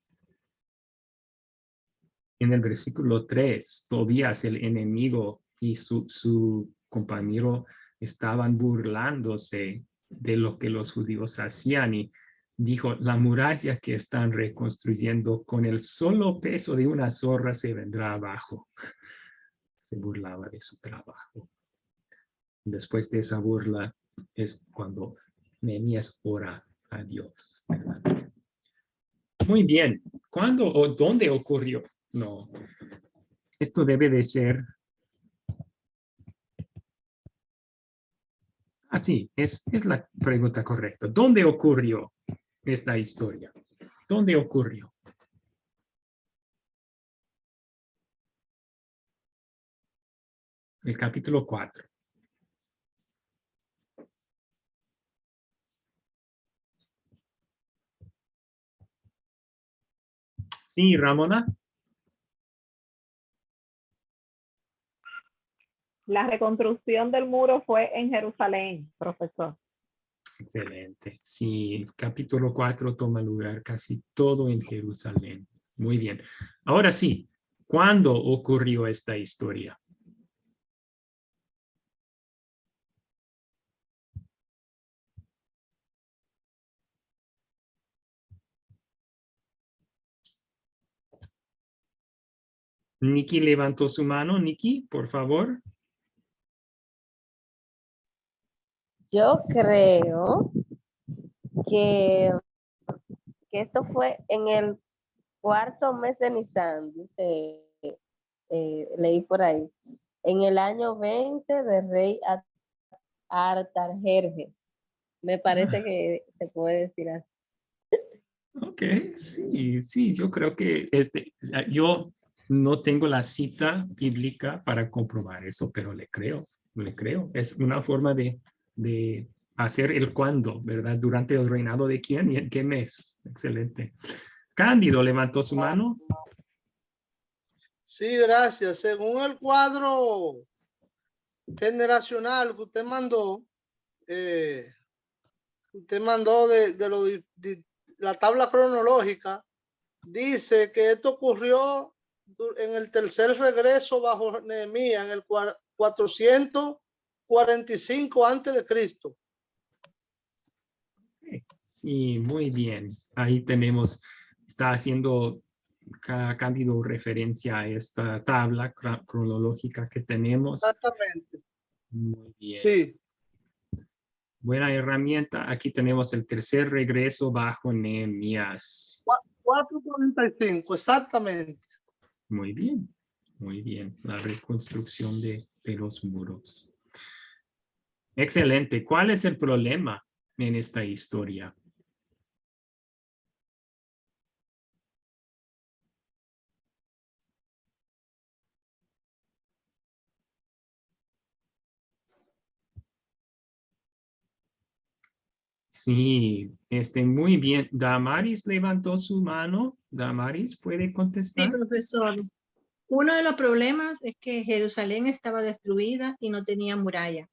En el versículo 3, Tobías, el enemigo, y su compañero estaban burlándose de lo que los judíos hacían y dijo, la muralla que están reconstruyendo con el solo peso de una zorra se vendrá abajo. Se burlaba de su trabajo. Después de esa burla es cuando Nehemías ora a Dios, ¿verdad? Muy bien. ¿Cuándo o dónde ocurrió? No. Esto debe de ser... Así, es la pregunta correcta. ¿Dónde ocurrió esta historia? ¿Dónde ocurrió? El capítulo 4. Sí, Ramona. La reconstrucción del muro fue en Jerusalén, profesor. Excelente. Sí, el capítulo 4 toma lugar casi todo en Jerusalén. Muy bien. Ahora sí, ¿cuándo ocurrió esta historia? Nikki levantó su mano. Nikki, por favor. Yo creo que esto fue en el cuarto mes de Nisan, dice, leí por ahí, en el año 20 del rey Artajerjes. Me parece que se puede decir así. Ok, sí, yo creo que yo no tengo la cita bíblica para comprobar eso, pero le creo. Es una forma de hacer el cuándo, ¿verdad? ¿Durante el reinado de quién y en qué mes? Excelente. Cándido levantó su mano. Sí, gracias. Según el cuadro generacional que usted mandó de la tabla cronológica, dice que esto ocurrió en el tercer regreso bajo Nehemías, en el 445 antes de Cristo. Sí, muy bien. Ahí tenemos, está haciendo Cándido referencia a esta tabla cronológica que tenemos. Exactamente. Muy bien. Sí. Buena herramienta. Aquí tenemos el tercer regreso bajo Nehemías. 445, exactamente. Muy bien. Muy bien. La reconstrucción de los muros. Excelente. ¿Cuál es el problema en esta historia? Sí, muy bien. Damaris levantó su mano. Damaris, ¿puede Sí, contestar? profesor. Uno de los problemas es que Jerusalén estaba destruida y no tenía muralla.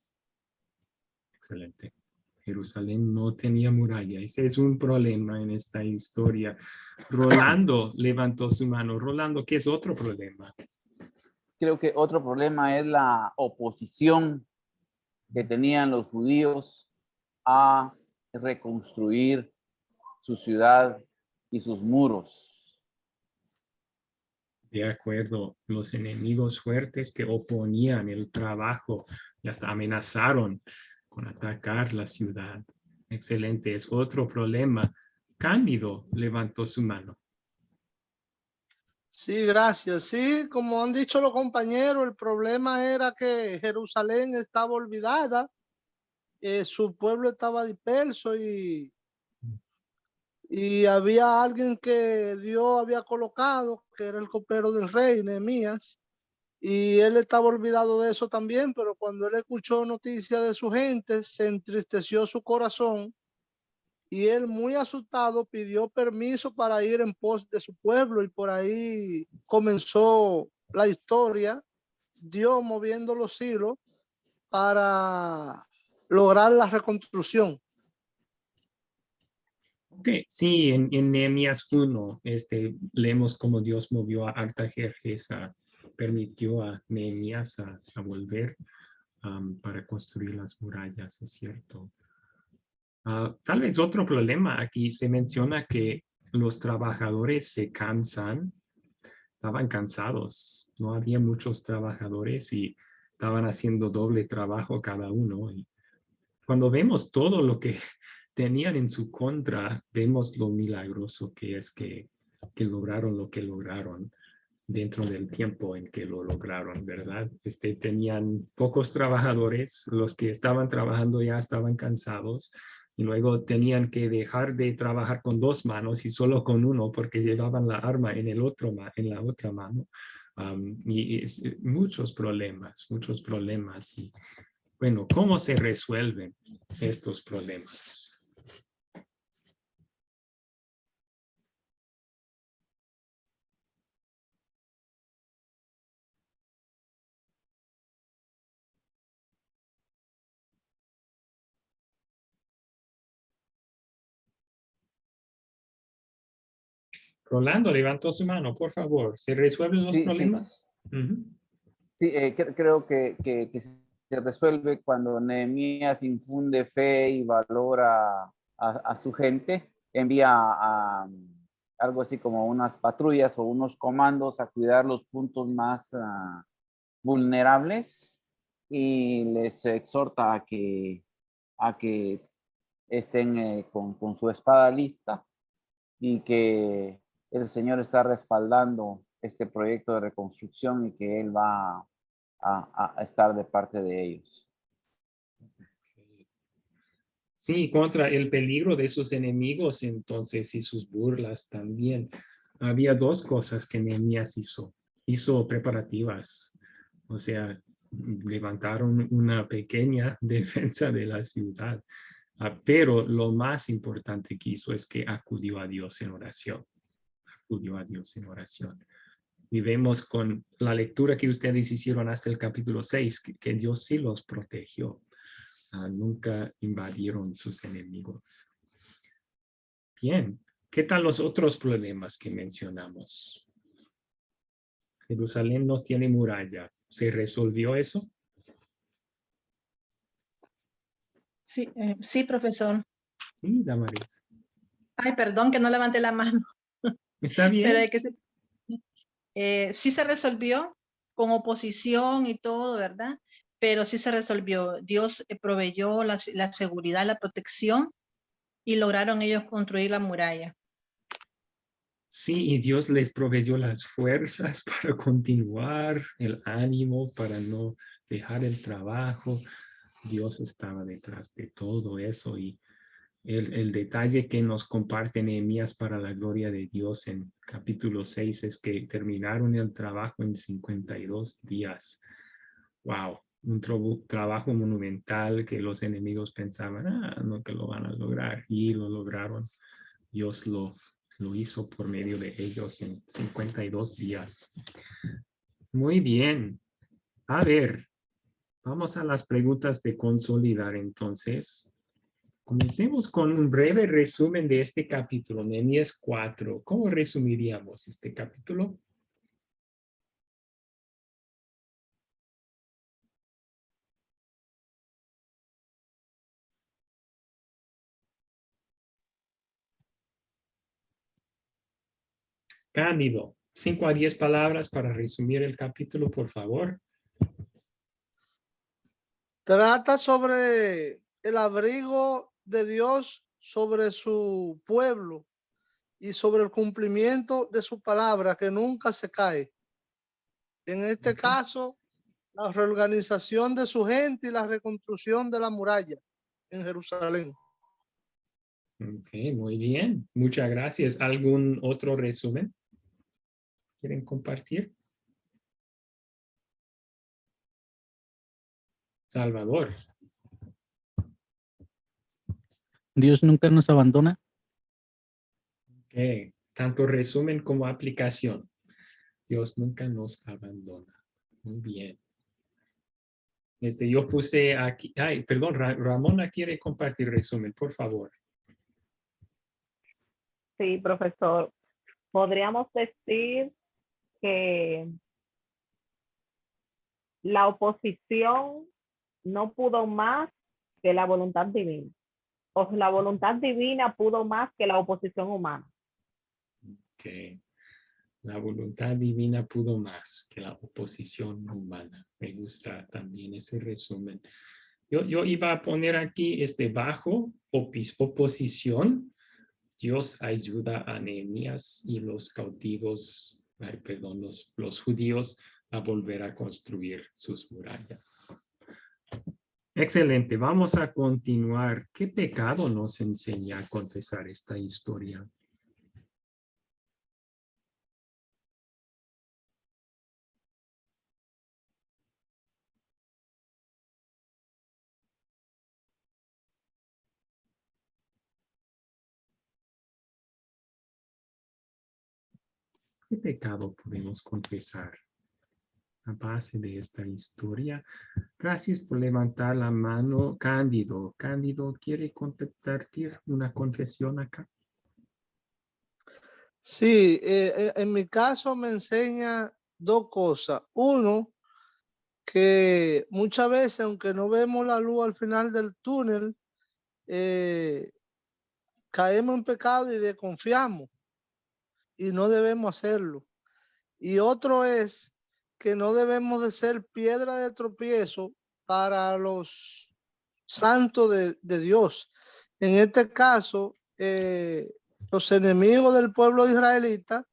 Excelente. Jerusalén no tenía muralla. Ese es un problema en esta historia. Rolando levantó su mano. Rolando, ¿qué es otro problema? Creo que otro problema es la oposición que tenían los judíos a reconstruir su ciudad y sus muros. De acuerdo, los enemigos fuertes que oponían el trabajo y hasta amenazaron con atacar la ciudad. Excelente, es otro problema. Cándido levantó su mano. Sí, gracias. Sí, como han dicho los compañeros, el problema era que Jerusalén estaba olvidada, su pueblo estaba disperso y había alguien que Dios había colocado, que era el copero del rey, Nehemías, y él estaba olvidado de eso también, pero cuando él escuchó noticias de su gente, se entristeció su corazón y él, muy asustado, pidió permiso para ir en pos de su pueblo, y por ahí comenzó la historia, Dios moviendo los hilos para lograr la reconstrucción. Ok, sí, en Nehemías 1 leemos cómo Dios movió a Artajerjes, permitió a Nehemías a volver para construir las murallas, es cierto. Tal vez otro problema aquí se menciona que los trabajadores se cansan, estaban cansados, no había muchos trabajadores y estaban haciendo doble trabajo cada uno. Y cuando vemos todo lo que tenían en su contra, vemos lo milagroso que es que lograron lo que lograron dentro del tiempo en que lo lograron, ¿verdad? Tenían pocos trabajadores, los que estaban trabajando ya estaban cansados y luego tenían que dejar de trabajar con dos manos y solo con uno porque llevaban la arma en la otra mano. Muchos problemas. Y bueno, ¿cómo se resuelven estos problemas? Rolando levantó su mano, por favor. ¿Se resuelven los problemas? Sí, creo que se resuelve cuando Nehemías infunde fe y valor a su gente, envía algo así como unas patrullas o unos comandos a cuidar los puntos más vulnerables y les exhorta a que estén con su espada lista y que el Señor está respaldando este proyecto de reconstrucción y que Él va a estar de parte de ellos. Sí, contra el peligro de sus enemigos entonces y sus burlas también. Había dos cosas que Nehemías hizo. Hizo preparativas, o sea, levantaron una pequeña defensa de la ciudad. Pero lo más importante que hizo es que acudió a Dios en oración. Acudió a Dios en oración. Y vemos con la lectura que ustedes hicieron hasta el capítulo 6 que Dios sí los protegió. Nunca invadieron sus enemigos. Bien, ¿qué tal los otros problemas que mencionamos? Jerusalén no tiene muralla. ¿Se resolvió eso? Sí, sí, profesor. Sí, Damaris. Ay, perdón que no levanté la mano, Está bien. pero hay que sí se resolvió con oposición y todo, ¿verdad? Pero sí se resolvió. Dios proveyó la seguridad, la protección y lograron ellos construir la muralla. Sí, y Dios les proveyó las fuerzas para continuar, el ánimo para no dejar el trabajo. Dios estaba detrás de todo eso y el detalle que nos comparte Nehemías para la gloria de Dios en capítulo 6 es que terminaron el trabajo en 52 días. Wow, un trabajo monumental que los enemigos pensaban, no que lo van a lograr, y lo lograron. Dios lo hizo por medio de ellos en 52 días. Muy bien. A ver, vamos a las preguntas de consolidar entonces. Comencemos con un breve resumen de este capítulo, Nehemías 4. ¿Cómo resumiríamos este capítulo? Cándido, 5 a 10 palabras para resumir el capítulo, por favor. Trata sobre el abrigo de Dios sobre su pueblo y sobre el cumplimiento de su palabra que nunca se cae. En este caso, la reorganización de su gente y la reconstrucción de la muralla en Jerusalén. Ok, muy bien. Muchas gracias. ¿Algún otro resumen? ¿Quieren compartir? Salvador. Dios nunca nos abandona. Ok, tanto resumen como aplicación. Dios nunca nos abandona. Muy bien. Yo puse aquí, perdón, Ramona quiere compartir resumen, por favor. Sí, profesor. Podríamos decir que la oposición no pudo más que la voluntad divina. O la voluntad divina pudo más que la oposición humana. Que la voluntad divina pudo más que la oposición humana. Me gusta también ese resumen. Yo iba a poner aquí bajo oposición. Dios ayuda a Nehemías y los cautivos, perdón, los judíos a volver a construir sus murallas. Excelente, vamos a continuar. ¿Qué pecado nos enseña a confesar esta historia? ¿Qué pecado podemos confesar a base de esta historia? Gracias por levantar la mano, Cándido. Cándido, ¿quiere compartir una confesión acá? Sí, en mi caso me enseña dos cosas. Uno, que muchas veces, aunque no vemos la luz al final del túnel, caemos en pecado y desconfiamos y no debemos hacerlo. Y otro es que no debemos de ser piedra de tropiezo para los santos de Dios. En este caso, los enemigos del pueblo israelita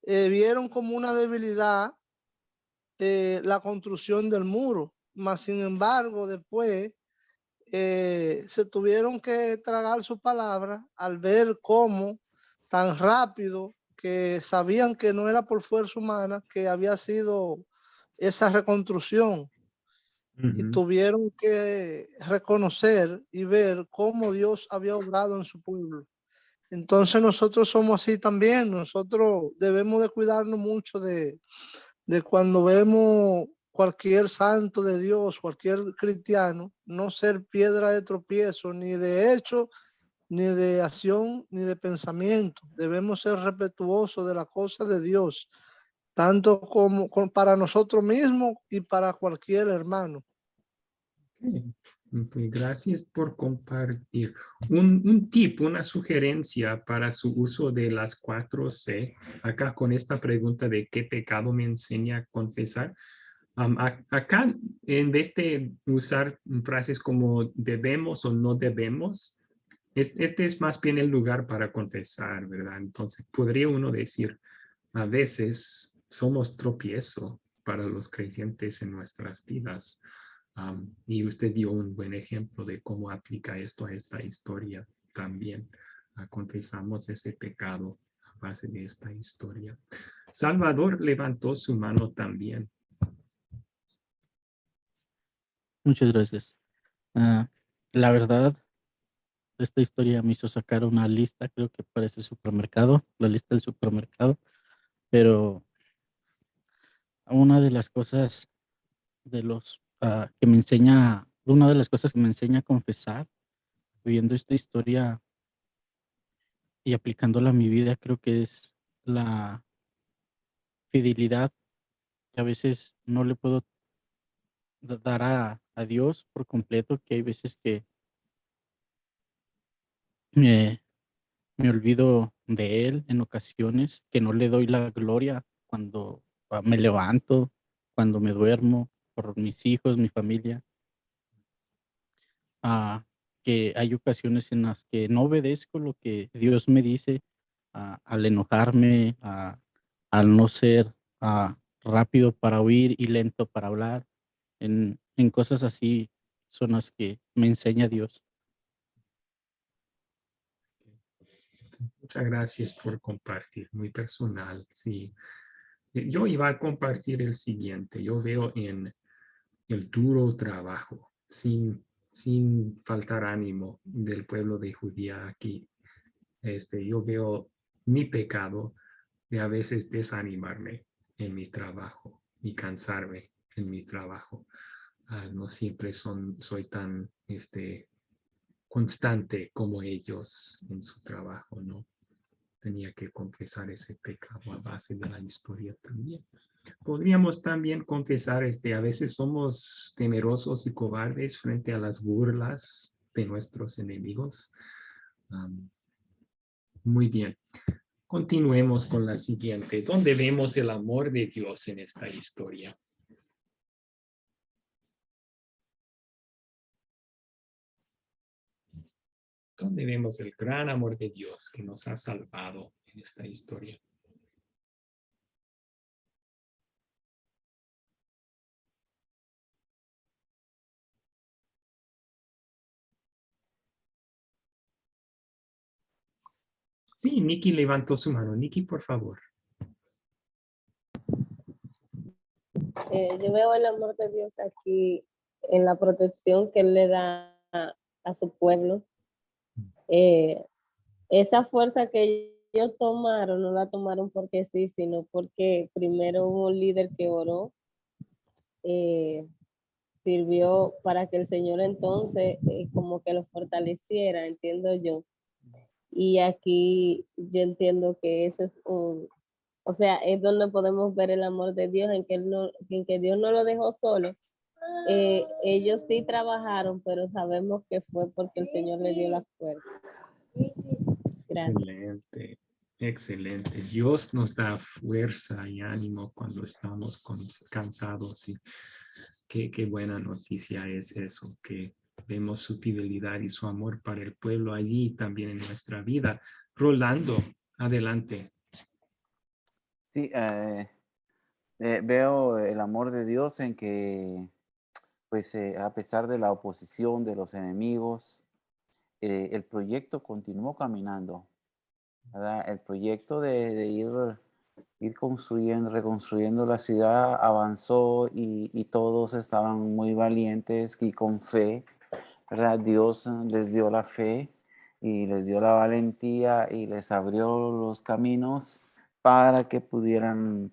vieron como una debilidad la construcción del muro, mas sin embargo después se tuvieron que tragar su palabra al ver cómo tan rápido, que sabían que no era por fuerza humana que había sido esa reconstrucción, y tuvieron que reconocer y ver cómo Dios había obrado en su pueblo. Entonces nosotros somos así también. Nosotros debemos de cuidarnos mucho de cuando vemos cualquier santo de Dios, cualquier cristiano, no ser piedra de tropiezo, ni de hecho, ni de acción, ni de pensamiento. Debemos ser respetuosos de la cosa de Dios tanto como para nosotros mismos y para cualquier hermano. Ok, gracias por compartir. Un tip, una sugerencia para su uso de las 4C, acá con esta pregunta de qué pecado me enseña a confesar. Acá, en vez de usar frases como debemos o no debemos, este es más bien el lugar para confesar, ¿verdad? Entonces, podría uno decir, a veces somos tropiezo para los creyentes en nuestras vidas. Y usted dio un buen ejemplo de cómo aplica esto a esta historia también. Confesamos ese pecado a base de esta historia. Salvador levantó su mano también. Muchas gracias. La verdad, esta historia me hizo sacar una lista, creo que parece supermercado, la lista del supermercado, pero una de las cosas que me enseña, una de las cosas que me enseña a confesar, viendo esta historia y aplicándola a mi vida, creo que es la fidelidad que a veces no le puedo dar a Dios por completo, que hay veces que me, me olvido de Él en ocasiones, que no le doy la gloria cuando me levanto, cuando me duermo, por mis hijos, mi familia. Que hay ocasiones en las que no obedezco lo que Dios me dice, al enojarme, al no ser rápido para oír y lento para hablar. En cosas así son las que me enseña Dios. Muchas gracias por compartir, muy personal, sí. Yo iba a compartir el siguiente. Yo veo en el duro trabajo, sin faltar ánimo del pueblo de Judía aquí. Yo veo mi pecado de a veces desanimarme en mi trabajo y cansarme en mi trabajo. No siempre soy tan constante como ellos en su trabajo, ¿no? Tenía que confesar ese pecado a base de la historia también. Podríamos también confesar, a veces somos temerosos y cobardes frente a las burlas de nuestros enemigos. Muy bien. Continuemos con la siguiente. ¿Dónde vemos el amor de Dios en esta historia? ¿Dónde vemos el gran amor de Dios que nos ha salvado en esta historia? Sí, Nikki levantó su mano. Nikki, por favor. Yo veo el amor de Dios aquí en la protección que Él le da a su pueblo. Esa fuerza que ellos tomaron, no la tomaron porque sí, sino porque primero hubo un líder que oró, sirvió para que el Señor entonces como que lo fortaleciera, entiendo yo. Y aquí yo entiendo que ese es o sea, es donde podemos ver el amor de Dios, en que Dios no lo dejó solo. Ellos sí trabajaron, pero sabemos que fue porque el Señor le dio la fuerza. Gracias. Excelente, excelente. Dios nos da fuerza y ánimo cuando estamos cansados. Y qué buena noticia es eso, que vemos su fidelidad y su amor para el pueblo allí y también en nuestra vida. Rolando, adelante. Sí, veo el amor de Dios en que, pues, a pesar de la oposición de los enemigos, el proyecto continuó caminando, ¿verdad? El proyecto de ir construyendo, reconstruyendo la ciudad avanzó y todos estaban muy valientes y con fe, ¿verdad? Dios les dio la fe y les dio la valentía y les abrió los caminos para que pudieran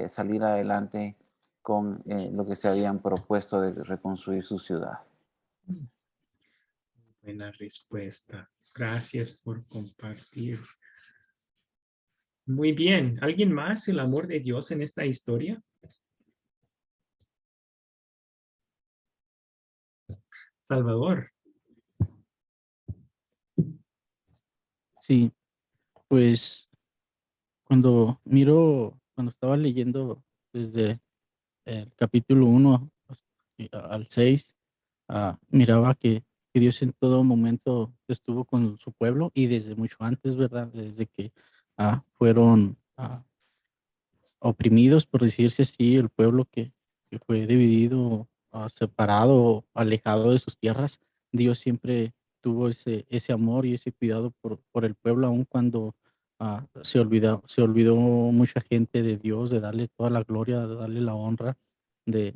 salir adelante con lo que se habían propuesto de reconstruir su ciudad. Buena respuesta. Gracias por compartir. Muy bien. ¿Alguien más el amor de Dios en esta historia? Salvador. Sí, pues cuando estaba leyendo desde el capítulo 1 al 6, miraba que Dios en todo momento estuvo con su pueblo y desde mucho antes, ¿verdad? Desde que fueron oprimidos, por decirse así, el pueblo que fue dividido, separado, alejado de sus tierras. Dios siempre tuvo ese amor y ese cuidado por el pueblo, aun cuando se olvidó mucha gente de Dios, de darle toda la gloria, de darle la honra, de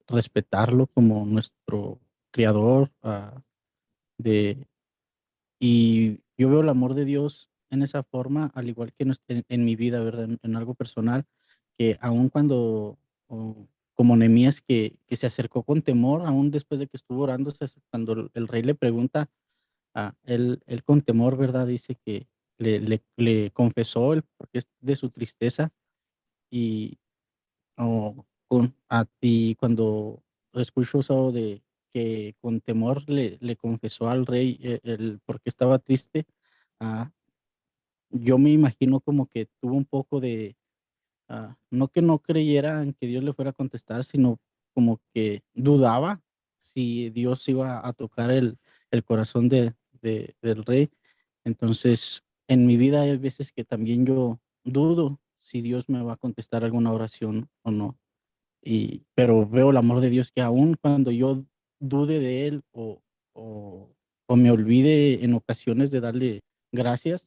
respetarlo como nuestro creador, y yo veo el amor de Dios en esa forma, al igual que en mi vida, ¿verdad? En algo personal, que aun cuando, como Nehemías, que se acercó con temor, aún después de que estuvo orando, cuando el rey le pregunta, él con temor, ¿verdad? Dice que le confesó el porqué de su tristeza y a ti cuando escucho eso de que con temor le confesó al rey el por qué estaba triste, ah, yo me imagino como que tuvo un poco de, no que no creyera en que Dios le fuera a contestar, sino como que dudaba si Dios iba a tocar el corazón del rey. Entonces, en mi vida hay veces que también yo dudo si Dios me va a contestar alguna oración o no. Pero veo el amor de Dios que aun cuando yo dude de Él o me olvide en ocasiones de darle gracias,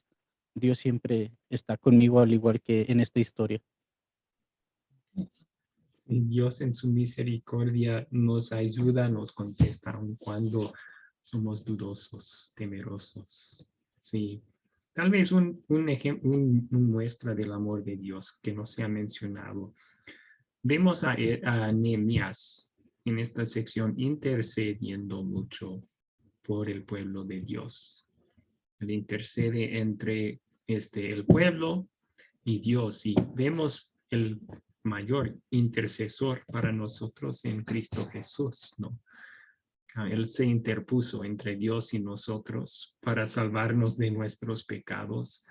Dios siempre está conmigo al igual que en esta historia. Y Dios en su misericordia nos ayuda, nos contesta aun cuando somos dudosos, temerosos. Sí. Tal vez un muestra del amor de Dios que no se ha mencionado. Vemos a Nehemías en esta sección intercediendo mucho por el pueblo de Dios. Él intercede entre el pueblo y Dios, y vemos el mayor intercesor para nosotros en Cristo Jesús, ¿no? Él se interpuso entre Dios y nosotros para salvarnos de nuestros pecados.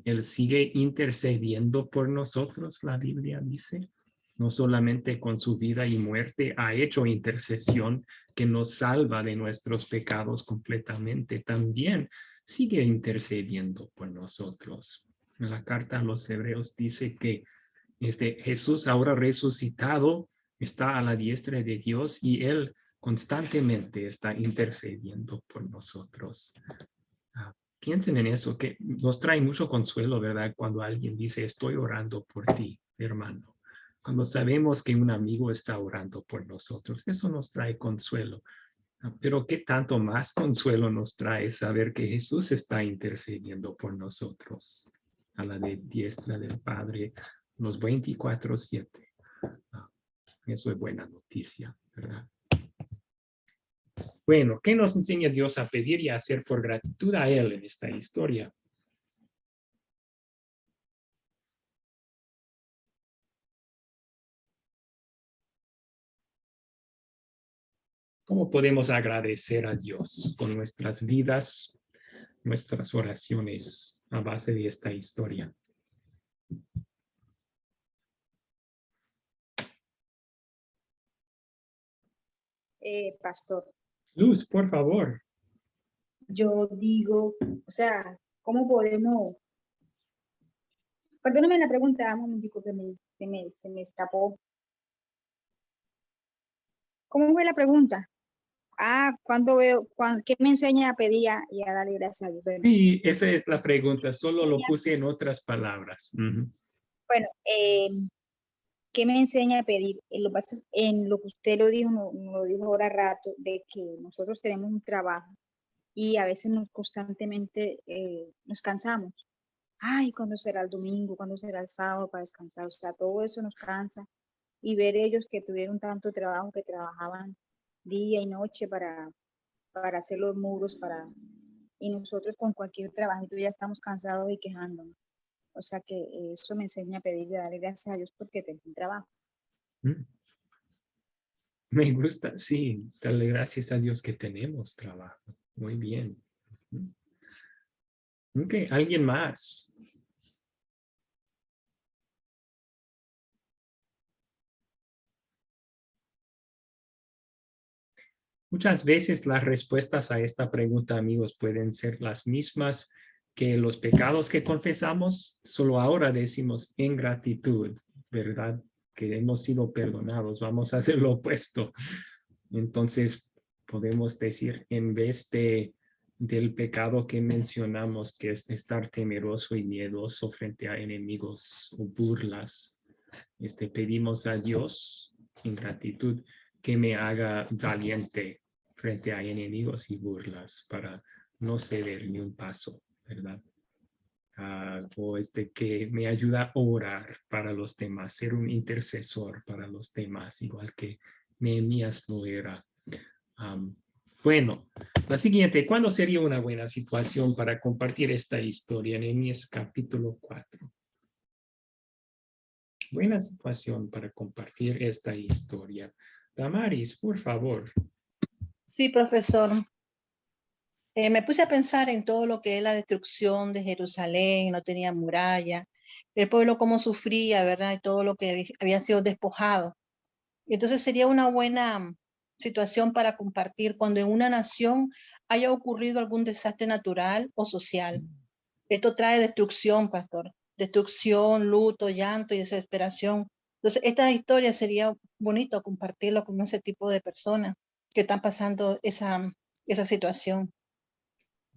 Él sigue intercediendo por nosotros, la Biblia dice. No solamente con su vida y muerte ha hecho intercesión que nos salva de nuestros pecados completamente, también sigue intercediendo por nosotros. En la carta a los Hebreos dice que Jesús ahora resucitado está a la diestra de Dios y Él constantemente está intercediendo por nosotros. Piensen en eso, que nos trae mucho consuelo, ¿verdad? Cuando alguien dice, estoy orando por ti, hermano. Cuando sabemos que un amigo está orando por nosotros, eso nos trae consuelo. Pero qué tanto más consuelo nos trae saber que Jesús está intercediendo por nosotros a la diestra del Padre los 24/7. Eso es buena noticia, ¿verdad? Bueno, ¿qué nos enseña Dios a pedir y a hacer por gratitud a Él en esta historia? ¿Cómo podemos agradecer a Dios con nuestras vidas, nuestras oraciones a base de esta historia? Pastor, Luz, por favor. yo digo, o sea, ¿cómo podemos? Perdóname la pregunta, un momentico que se me escapó. ¿Cómo fue la pregunta? ¿Qué me enseña a pedir y a darle gracias a Dios? Bueno, Sí, esa es la pregunta, solo lo puse en otras palabras. bueno, ¿qué me enseña a pedir? Lo que pasa es, en lo que usted lo dijo, lo dijo ahora rato, de que nosotros tenemos un trabajo y a veces constantemente nos cansamos. Ay, ¿cuándo será el domingo? ¿Cuándo será el sábado para descansar? O sea, todo eso nos cansa. Y ver ellos que tuvieron tanto trabajo, que trabajaban día y noche para hacer los muros, y nosotros con cualquier trabajito ya estamos cansados y quejándonos. O sea que eso me enseña a pedirle, darle gracias a Dios porque tengo un trabajo. Me gusta, sí, darle gracias a Dios que tenemos trabajo. Muy bien. Ok, ¿alguien más? Muchas veces las respuestas a esta pregunta, amigos, pueden ser las mismas que los pecados que confesamos, solo ahora decimos en gratitud, ¿verdad? Que hemos sido perdonados, vamos a hacer lo opuesto. Entonces, podemos decir, en vez del pecado que mencionamos, que es estar temeroso y miedoso frente a enemigos o burlas, pedimos a Dios en gratitud que me haga valiente frente a enemigos y burlas para no ceder ni un paso, ¿verdad? O que me ayuda a orar para los demás, ser un intercesor para los demás, igual que Nehemías lo era. Bueno, la siguiente, ¿cuándo sería una buena situación para compartir esta historia? Nehemías capítulo 4. Buena situación para compartir esta historia. Damaris, por favor. Sí, profesor. Me puse a pensar en todo lo que es la destrucción de Jerusalén, no tenía muralla, el pueblo cómo sufría, ¿verdad? Y todo lo que había sido despojado. Entonces sería una buena situación para compartir cuando en una nación haya ocurrido algún desastre natural o social. Esto trae destrucción, pastor. Destrucción, luto, llanto y desesperación. Entonces, esta historia sería bonito compartirlo con ese tipo de personas que están pasando esa situación.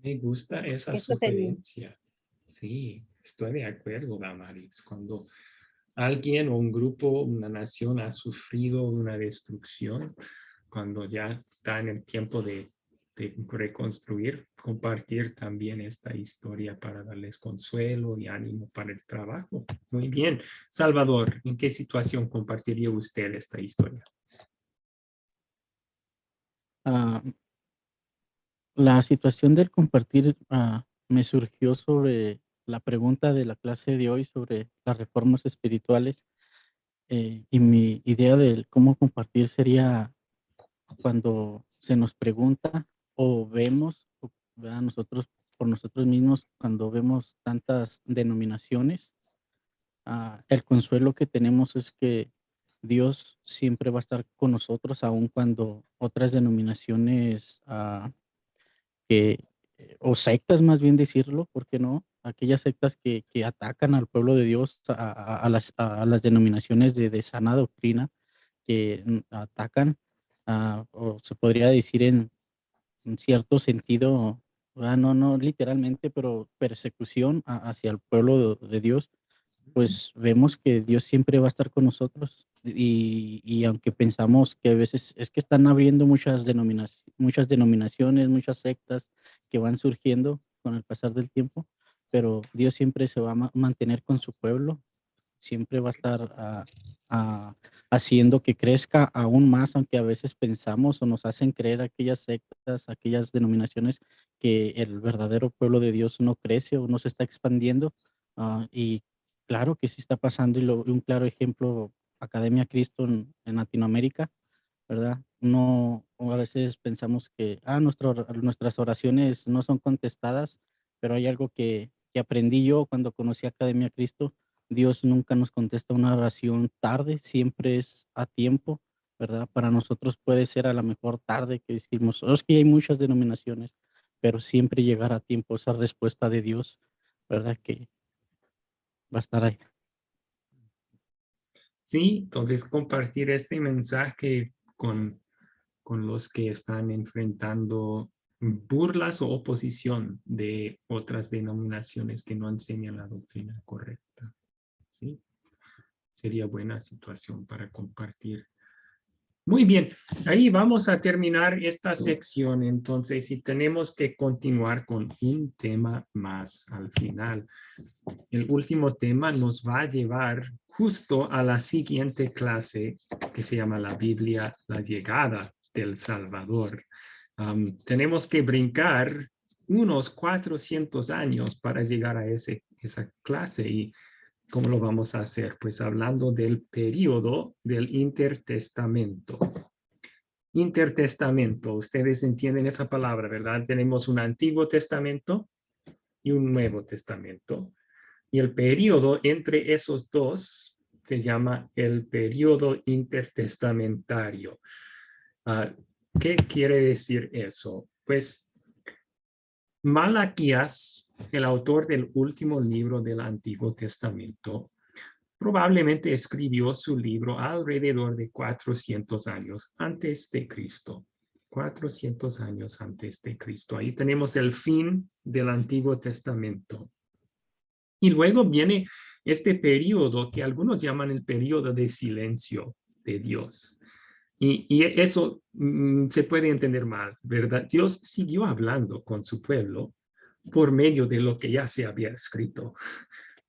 Me gusta esa Esto sería. sugerencia. Sí, estoy de acuerdo, Damaris. Cuando alguien o un grupo, una nación ha sufrido una destrucción, cuando ya está en el tiempo de reconstruir, compartir también esta historia para darles consuelo y ánimo para el trabajo. Muy bien. Salvador, ¿en qué situación compartiría usted esta historia? La situación del compartir me surgió sobre la pregunta de la clase de hoy sobre las reformas espirituales, y mi idea de cómo compartir sería cuando se nos pregunta o vemos, ¿verdad? Nosotros por nosotros mismos, cuando vemos tantas denominaciones, el consuelo que tenemos es que Dios siempre va a estar con nosotros, aun cuando otras denominaciones o sectas, más bien decirlo, ¿por qué no? Aquellas sectas que atacan al pueblo de Dios, a las denominaciones de sana doctrina, que atacan, o se podría decir en cierto sentido, no literalmente, pero persecución hacia el pueblo de Dios, pues vemos que Dios siempre va a estar con nosotros. Y aunque pensamos que a veces es que están abriendo muchas denominaciones, muchas sectas que van surgiendo con el pasar del tiempo, pero Dios siempre se va a mantener con su pueblo, siempre va a estar haciendo que crezca aún más, aunque a veces pensamos o nos hacen creer aquellas sectas, aquellas denominaciones, que el verdadero pueblo de Dios no crece o no se está expandiendo. Y claro que sí está pasando, y un claro ejemplo, Academia Cristo en Latinoamérica, ¿verdad? No, o a veces pensamos que nuestras oraciones no son contestadas, pero hay algo que aprendí yo cuando conocí Academia Cristo. Dios nunca nos contesta una oración tarde, siempre es a tiempo, ¿verdad? Para nosotros puede ser a la mejor tarde que decimos, es que hay muchas denominaciones, pero siempre llegar a tiempo esa respuesta de Dios, ¿verdad? Que va a estar ahí. Sí, entonces compartir este mensaje con los que están enfrentando burlas o oposición de otras denominaciones que no enseñan la doctrina correcta. ¿Sí? Sería buena situación para compartir. Muy bien, ahí vamos a terminar esta sección entonces, y tenemos que continuar con un tema más al final. El último tema nos va a llevar justo a la siguiente clase que se llama la Biblia, la llegada del Salvador. Tenemos que brincar unos 400 años para llegar a ese esa clase. ¿Y cómo lo vamos a hacer? Pues hablando del periodo del intertestamento. Intertestamento, ustedes entienden esa palabra, ¿verdad? Tenemos un Antiguo Testamento y un Nuevo Testamento. Y el periodo entre esos dos se llama el periodo intertestamentario. ¿Qué quiere decir eso? Pues Malaquías, el autor del último libro del Antiguo Testamento, probablemente escribió su libro alrededor de 400 años antes de Cristo. 400 años antes de Cristo. Ahí tenemos el fin del Antiguo Testamento. Y luego viene este periodo que algunos llaman el periodo de silencio de Dios. Y eso se puede entender mal, ¿verdad? Dios siguió hablando con su pueblo por medio de lo que ya se había escrito.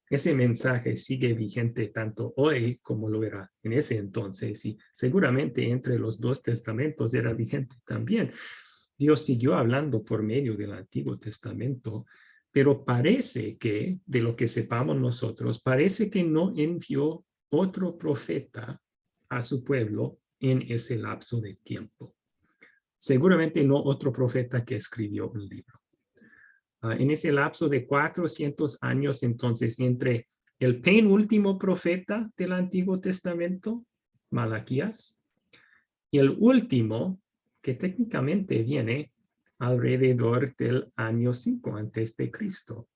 Ese mensaje sigue vigente tanto hoy como lo era en ese entonces, y seguramente entre los dos testamentos era vigente también. Dios siguió hablando por medio del Antiguo Testamento, pero parece que, de lo que sepamos nosotros, parece que no envió otro profeta a su pueblo en ese lapso de tiempo. Seguramente no otro profeta que escribió un libro. En ese lapso de 400 años, entonces, entre el penúltimo profeta del Antiguo Testamento, Malaquías, y el último, que técnicamente viene alrededor del año 5 antes de Cristo.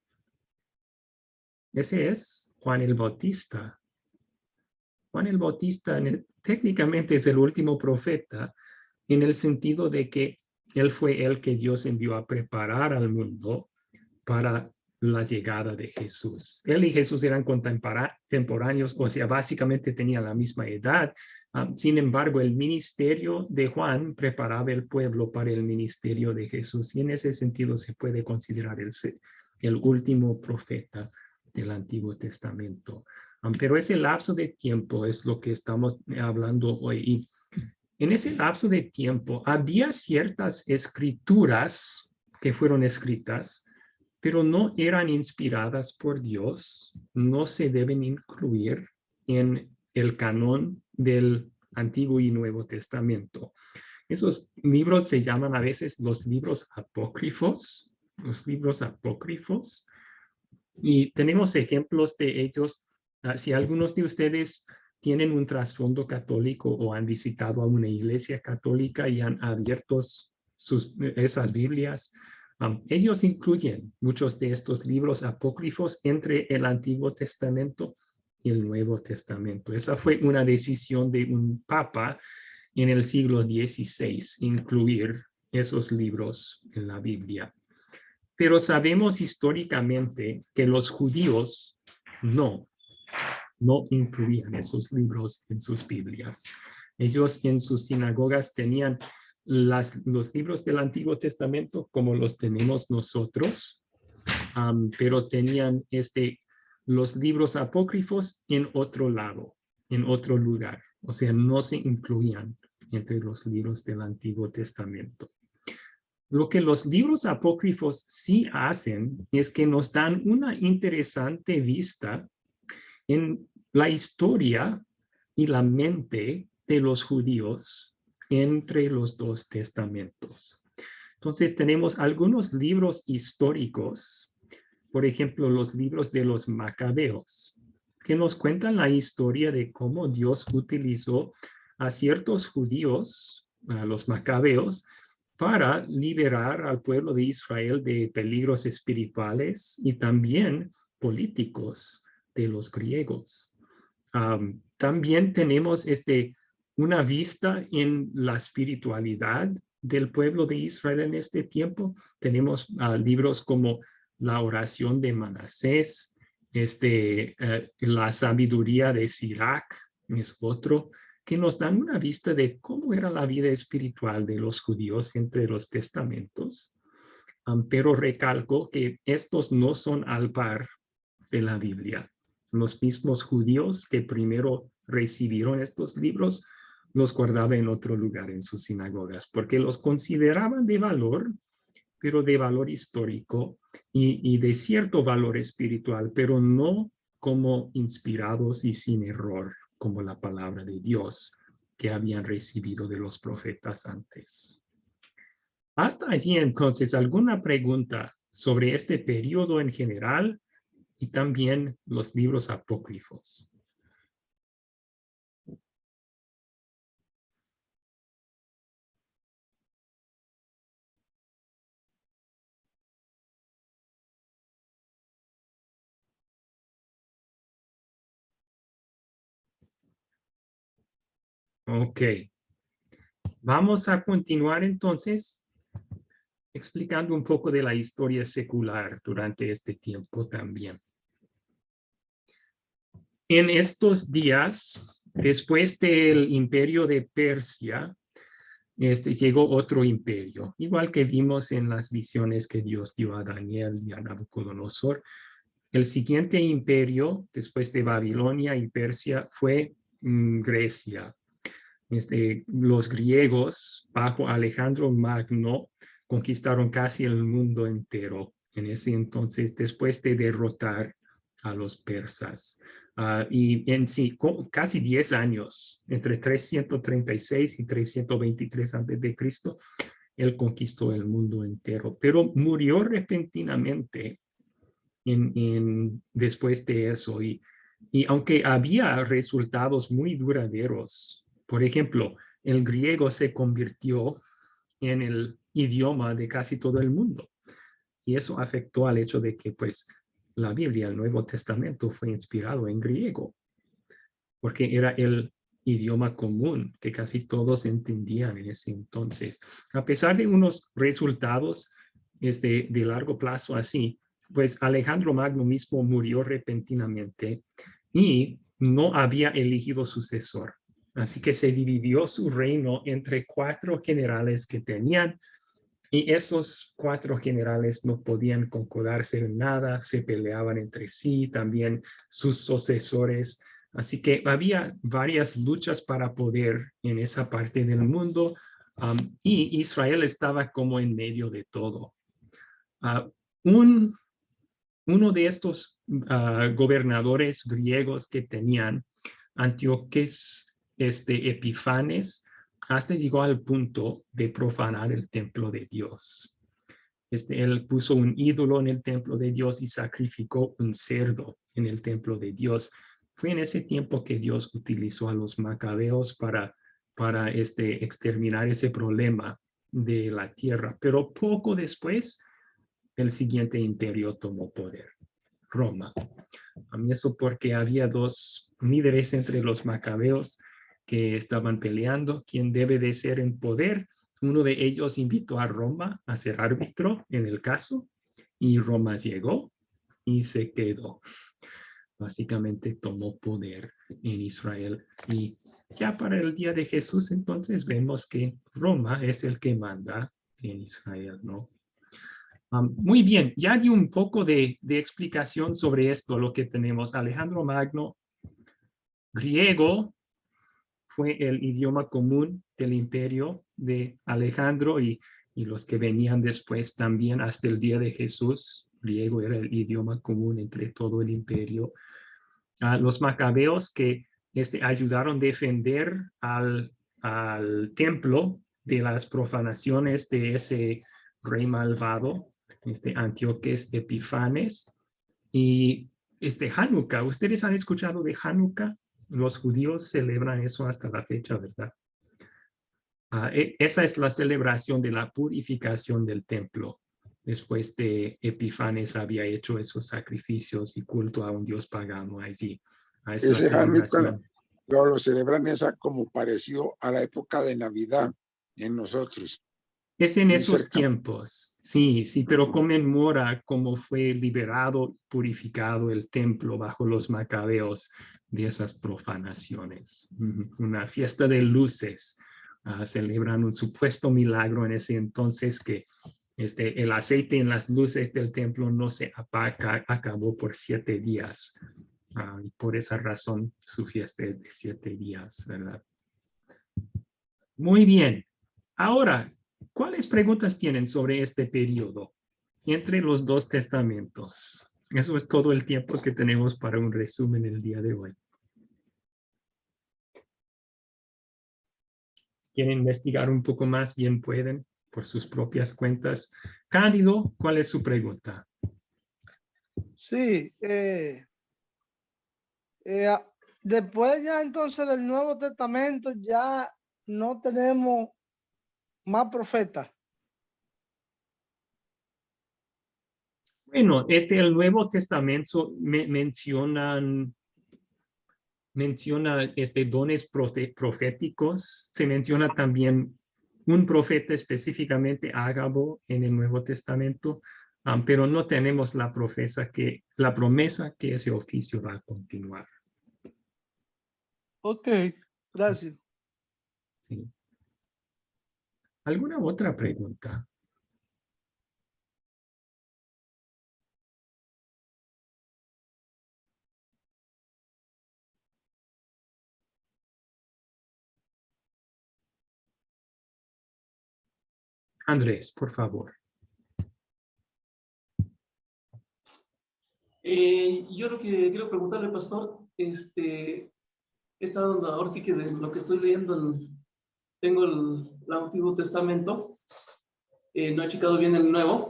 Ese es Juan el Bautista. Juan el Bautista técnicamente es el último profeta en el sentido de que él fue el que Dios envió a preparar al mundo para la llegada de Jesús. Él y Jesús eran contemporáneos, o sea, básicamente tenían la misma edad. Sin embargo, el ministerio de Juan preparaba el pueblo para el ministerio de Jesús, y en ese sentido se puede considerar el último profeta del Antiguo Testamento. Pero ese lapso de tiempo es lo que estamos hablando hoy. Y en ese lapso de tiempo había ciertas escrituras que fueron escritas, pero no eran inspiradas por Dios, no se deben incluir en el canon del Antiguo y Nuevo Testamento. Esos libros se llaman a veces los libros apócrifos, y tenemos ejemplos de ellos. Si algunos de ustedes tienen un trasfondo católico o han visitado a una iglesia católica y han abierto esas Biblias, ellos incluyen muchos de estos libros apócrifos entre el Antiguo Testamento y el Nuevo Testamento. Esa fue una decisión de un papa en el siglo XVI, incluir esos libros en la Biblia. Pero sabemos históricamente que los judíos no incluían esos libros en sus Biblias. Ellos en sus sinagogas tenían los libros del Antiguo Testamento como los tenemos nosotros, pero tenían los libros apócrifos en otro lado, en otro lugar. O sea, no se incluían entre los libros del Antiguo Testamento. Lo que los libros apócrifos sí hacen es que nos dan una interesante vista en la historia y la mente de los judíos entre los dos testamentos. Entonces tenemos algunos libros históricos, por ejemplo, los libros de los Macabeos, que nos cuentan la historia de cómo Dios utilizó a ciertos judíos, a los Macabeos, para liberar al pueblo de Israel de peligros espirituales y también políticos de los griegos. También tenemos una vista en la espiritualidad del pueblo de Israel en este tiempo. Tenemos libros como la oración de Manasés, la sabiduría de Sirac, es otro, que nos dan una vista de cómo era la vida espiritual de los judíos entre los testamentos. Pero recalco que estos no son al par de la Biblia. Los mismos judíos que primero recibieron estos libros los guardaban en otro lugar en sus sinagogas porque los consideraban de valor pero de valor histórico y de cierto valor espiritual, pero no como inspirados y sin error, como la palabra de Dios que habían recibido de los profetas antes. Hasta allí, entonces, ¿alguna pregunta sobre este periodo en general y también los libros apócrifos? Ok. Vamos a continuar entonces explicando un poco de la historia secular durante este tiempo también. En estos días, después del imperio de Persia, llegó otro imperio, igual que vimos en las visiones que Dios dio a Daniel y a Nabucodonosor. El siguiente imperio, después de Babilonia y Persia, fue Grecia. Los griegos, bajo Alejandro Magno, conquistaron casi el mundo entero en ese entonces, después de derrotar a los persas. Y en sí, casi 10 años, entre 336 y 323 a.C., él conquistó el mundo entero, pero murió repentinamente después de eso. Y aunque había resultados muy duraderos, por ejemplo, el griego se convirtió en el idioma de casi todo el mundo. Y eso afectó al hecho de que, pues, la Biblia, el Nuevo Testamento, fue inspirado en griego, porque era el idioma común que casi todos entendían en ese entonces. A pesar de unos resultados de largo plazo así, pues Alejandro Magno mismo murió repentinamente y no había elegido sucesor. Así que se dividió su reino entre 4 generales que tenían, y esos 4 generales no podían concordarse en nada, se peleaban entre sí, también sus sucesores. Así que había varias luchas para poder en esa parte del mundo, y Israel estaba como en medio de todo. Uno de estos gobernadores griegos que tenían, Antíoco Epifanes, hasta llegó al punto de profanar el templo de Dios. Él puso un ídolo en el templo de Dios y sacrificó un cerdo en el templo de Dios. Fue en ese tiempo que Dios utilizó a los macabeos para exterminar ese problema de la tierra. Pero poco después, el siguiente imperio tomó poder, Roma. Eso porque había 2 líderes entre los macabeos que estaban peleando quién debe de ser en poder. Uno de ellos invitó a Roma a ser árbitro en el caso, y Roma llegó y se quedó. Básicamente tomó poder en Israel. Y ya para el día de Jesús, entonces vemos que Roma es el que manda en Israel, ¿no? Muy bien, ya di un poco de explicación sobre esto, lo que tenemos. Alejandro Magno, griego, fue el idioma común del imperio de Alejandro, y los que venían después también hasta el día de Jesús. Griego era el idioma común entre todo el imperio. Los macabeos que ayudaron a defender al templo de las profanaciones de ese rey malvado, Antíoco Epifanes. Y Hanukkah, ¿ustedes han escuchado de Hanukkah? Los judíos celebran eso hasta la fecha, ¿verdad? Esa es la celebración de la purificación del templo. Después de Epifanes había hecho esos sacrificios y culto a un dios pagano allí. Ese Hanukkah lo celebran como parecido a la época de Navidad en nosotros. Es en esos tiempos, sí, pero conmemora cómo fue liberado, purificado el templo bajo los macabeos de esas profanaciones. Una fiesta de luces. Celebran un supuesto milagro en ese entonces, que el aceite en las luces del templo no se apaga, acabó por 7 días. Y por esa razón su fiesta es de 7 días, ¿verdad? Muy bien. Ahora, ¿Cuáles preguntas tienen sobre este periodo entre los dos testamentos? Eso es todo el tiempo que tenemos para un resumen el día de hoy. Si quieren investigar un poco más, bien pueden por sus propias cuentas. Cándido, ¿cuál es su pregunta? Sí, después ya entonces del Nuevo Testamento ya no tenemos más profetas. Bueno, el Nuevo Testamento menciona dones proféticos. Se menciona también un profeta específicamente, Ágabo, en el Nuevo Testamento, pero no tenemos la promesa que ese oficio va a continuar. Ok, gracias. Sí. ¿Alguna otra pregunta? Andrés, por favor. Yo lo que quiero preguntarle, pastor, he estado ahora sí que de lo que estoy leyendo, tengo el Antiguo Testamento, no he checado bien el Nuevo,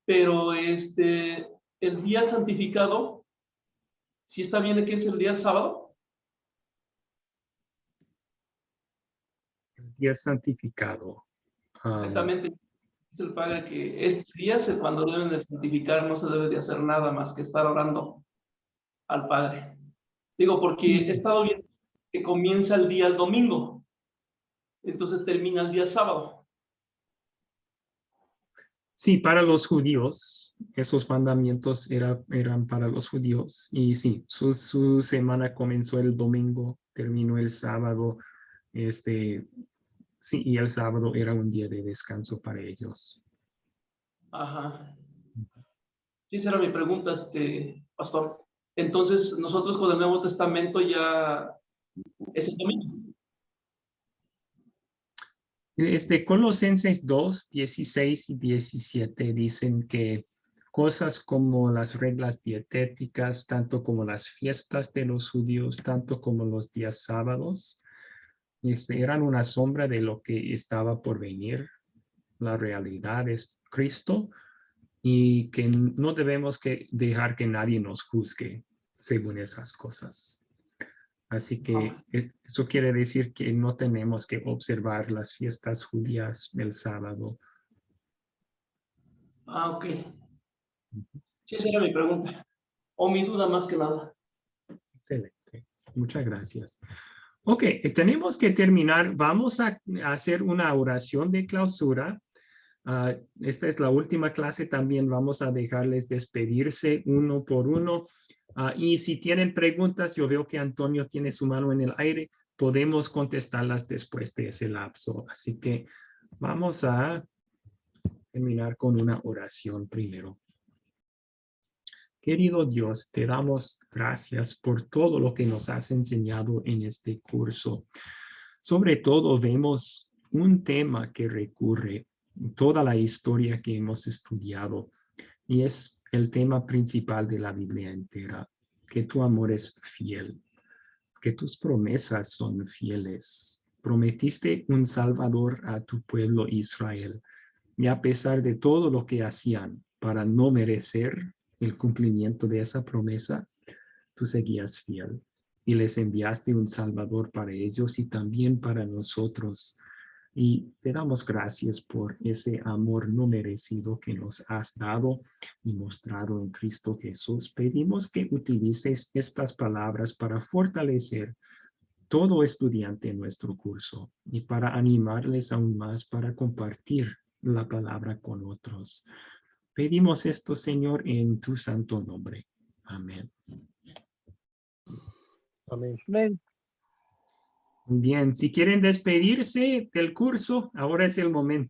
pero el día santificado, ¿sí está bien que es el día sábado? El día santificado. Exactamente. Dice el Padre que este día es cuando deben de santificar, no se debe de hacer nada más que estar orando al Padre. Digo, porque Sí. he estado viendo que comienza el día el domingo, entonces termina el día sábado. Sí, para los judíos, esos mandamientos eran para los judíos. Y sí, su semana comenzó el domingo, terminó el sábado. Sí, y el sábado era un día de descanso para ellos. Ajá. Sí, esa era mi pregunta, pastor. Entonces, nosotros con el Nuevo Testamento ya es el domingo. Colosenses 2, 16 y 17 dicen que cosas como las reglas dietéticas, tanto como las fiestas de los judíos, tanto como los días sábados, eran una sombra de lo que estaba por venir. La realidad es Cristo y que no debemos dejar que nadie nos juzgue según esas cosas. Así que eso quiere decir que no tenemos que observar las fiestas judías el sábado. Ah, ok. Sí, esa era mi pregunta. O mi duda más que nada. Excelente. Muchas gracias. Ok, tenemos que terminar. Vamos a hacer una oración de clausura. Esta es la última clase. También vamos a dejarles despedirse uno por uno. Y si tienen preguntas, yo veo que Antonio tiene su mano en el aire. Podemos contestarlas después de ese lapso. Así que vamos a terminar con una oración primero. Querido Dios, te damos gracias por todo lo que nos has enseñado en este curso. Sobre todo vemos un tema que recurre en toda la historia que hemos estudiado y es el tema principal de la Biblia entera, que tu amor es fiel, que tus promesas son fieles. Prometiste un Salvador a tu pueblo Israel y a pesar de todo lo que hacían para no merecer el cumplimiento de esa promesa, tú seguías fiel y les enviaste un Salvador para ellos y también para nosotros. Y te damos gracias por ese amor no merecido que nos has dado y mostrado en Cristo Jesús. Pedimos que utilices estas palabras para fortalecer todo estudiante en nuestro curso y para animarles aún más para compartir la palabra con otros. Pedimos esto, Señor, en tu santo nombre. Amén. Amén. Muy bien, si quieren despedirse del curso, ahora es el momento.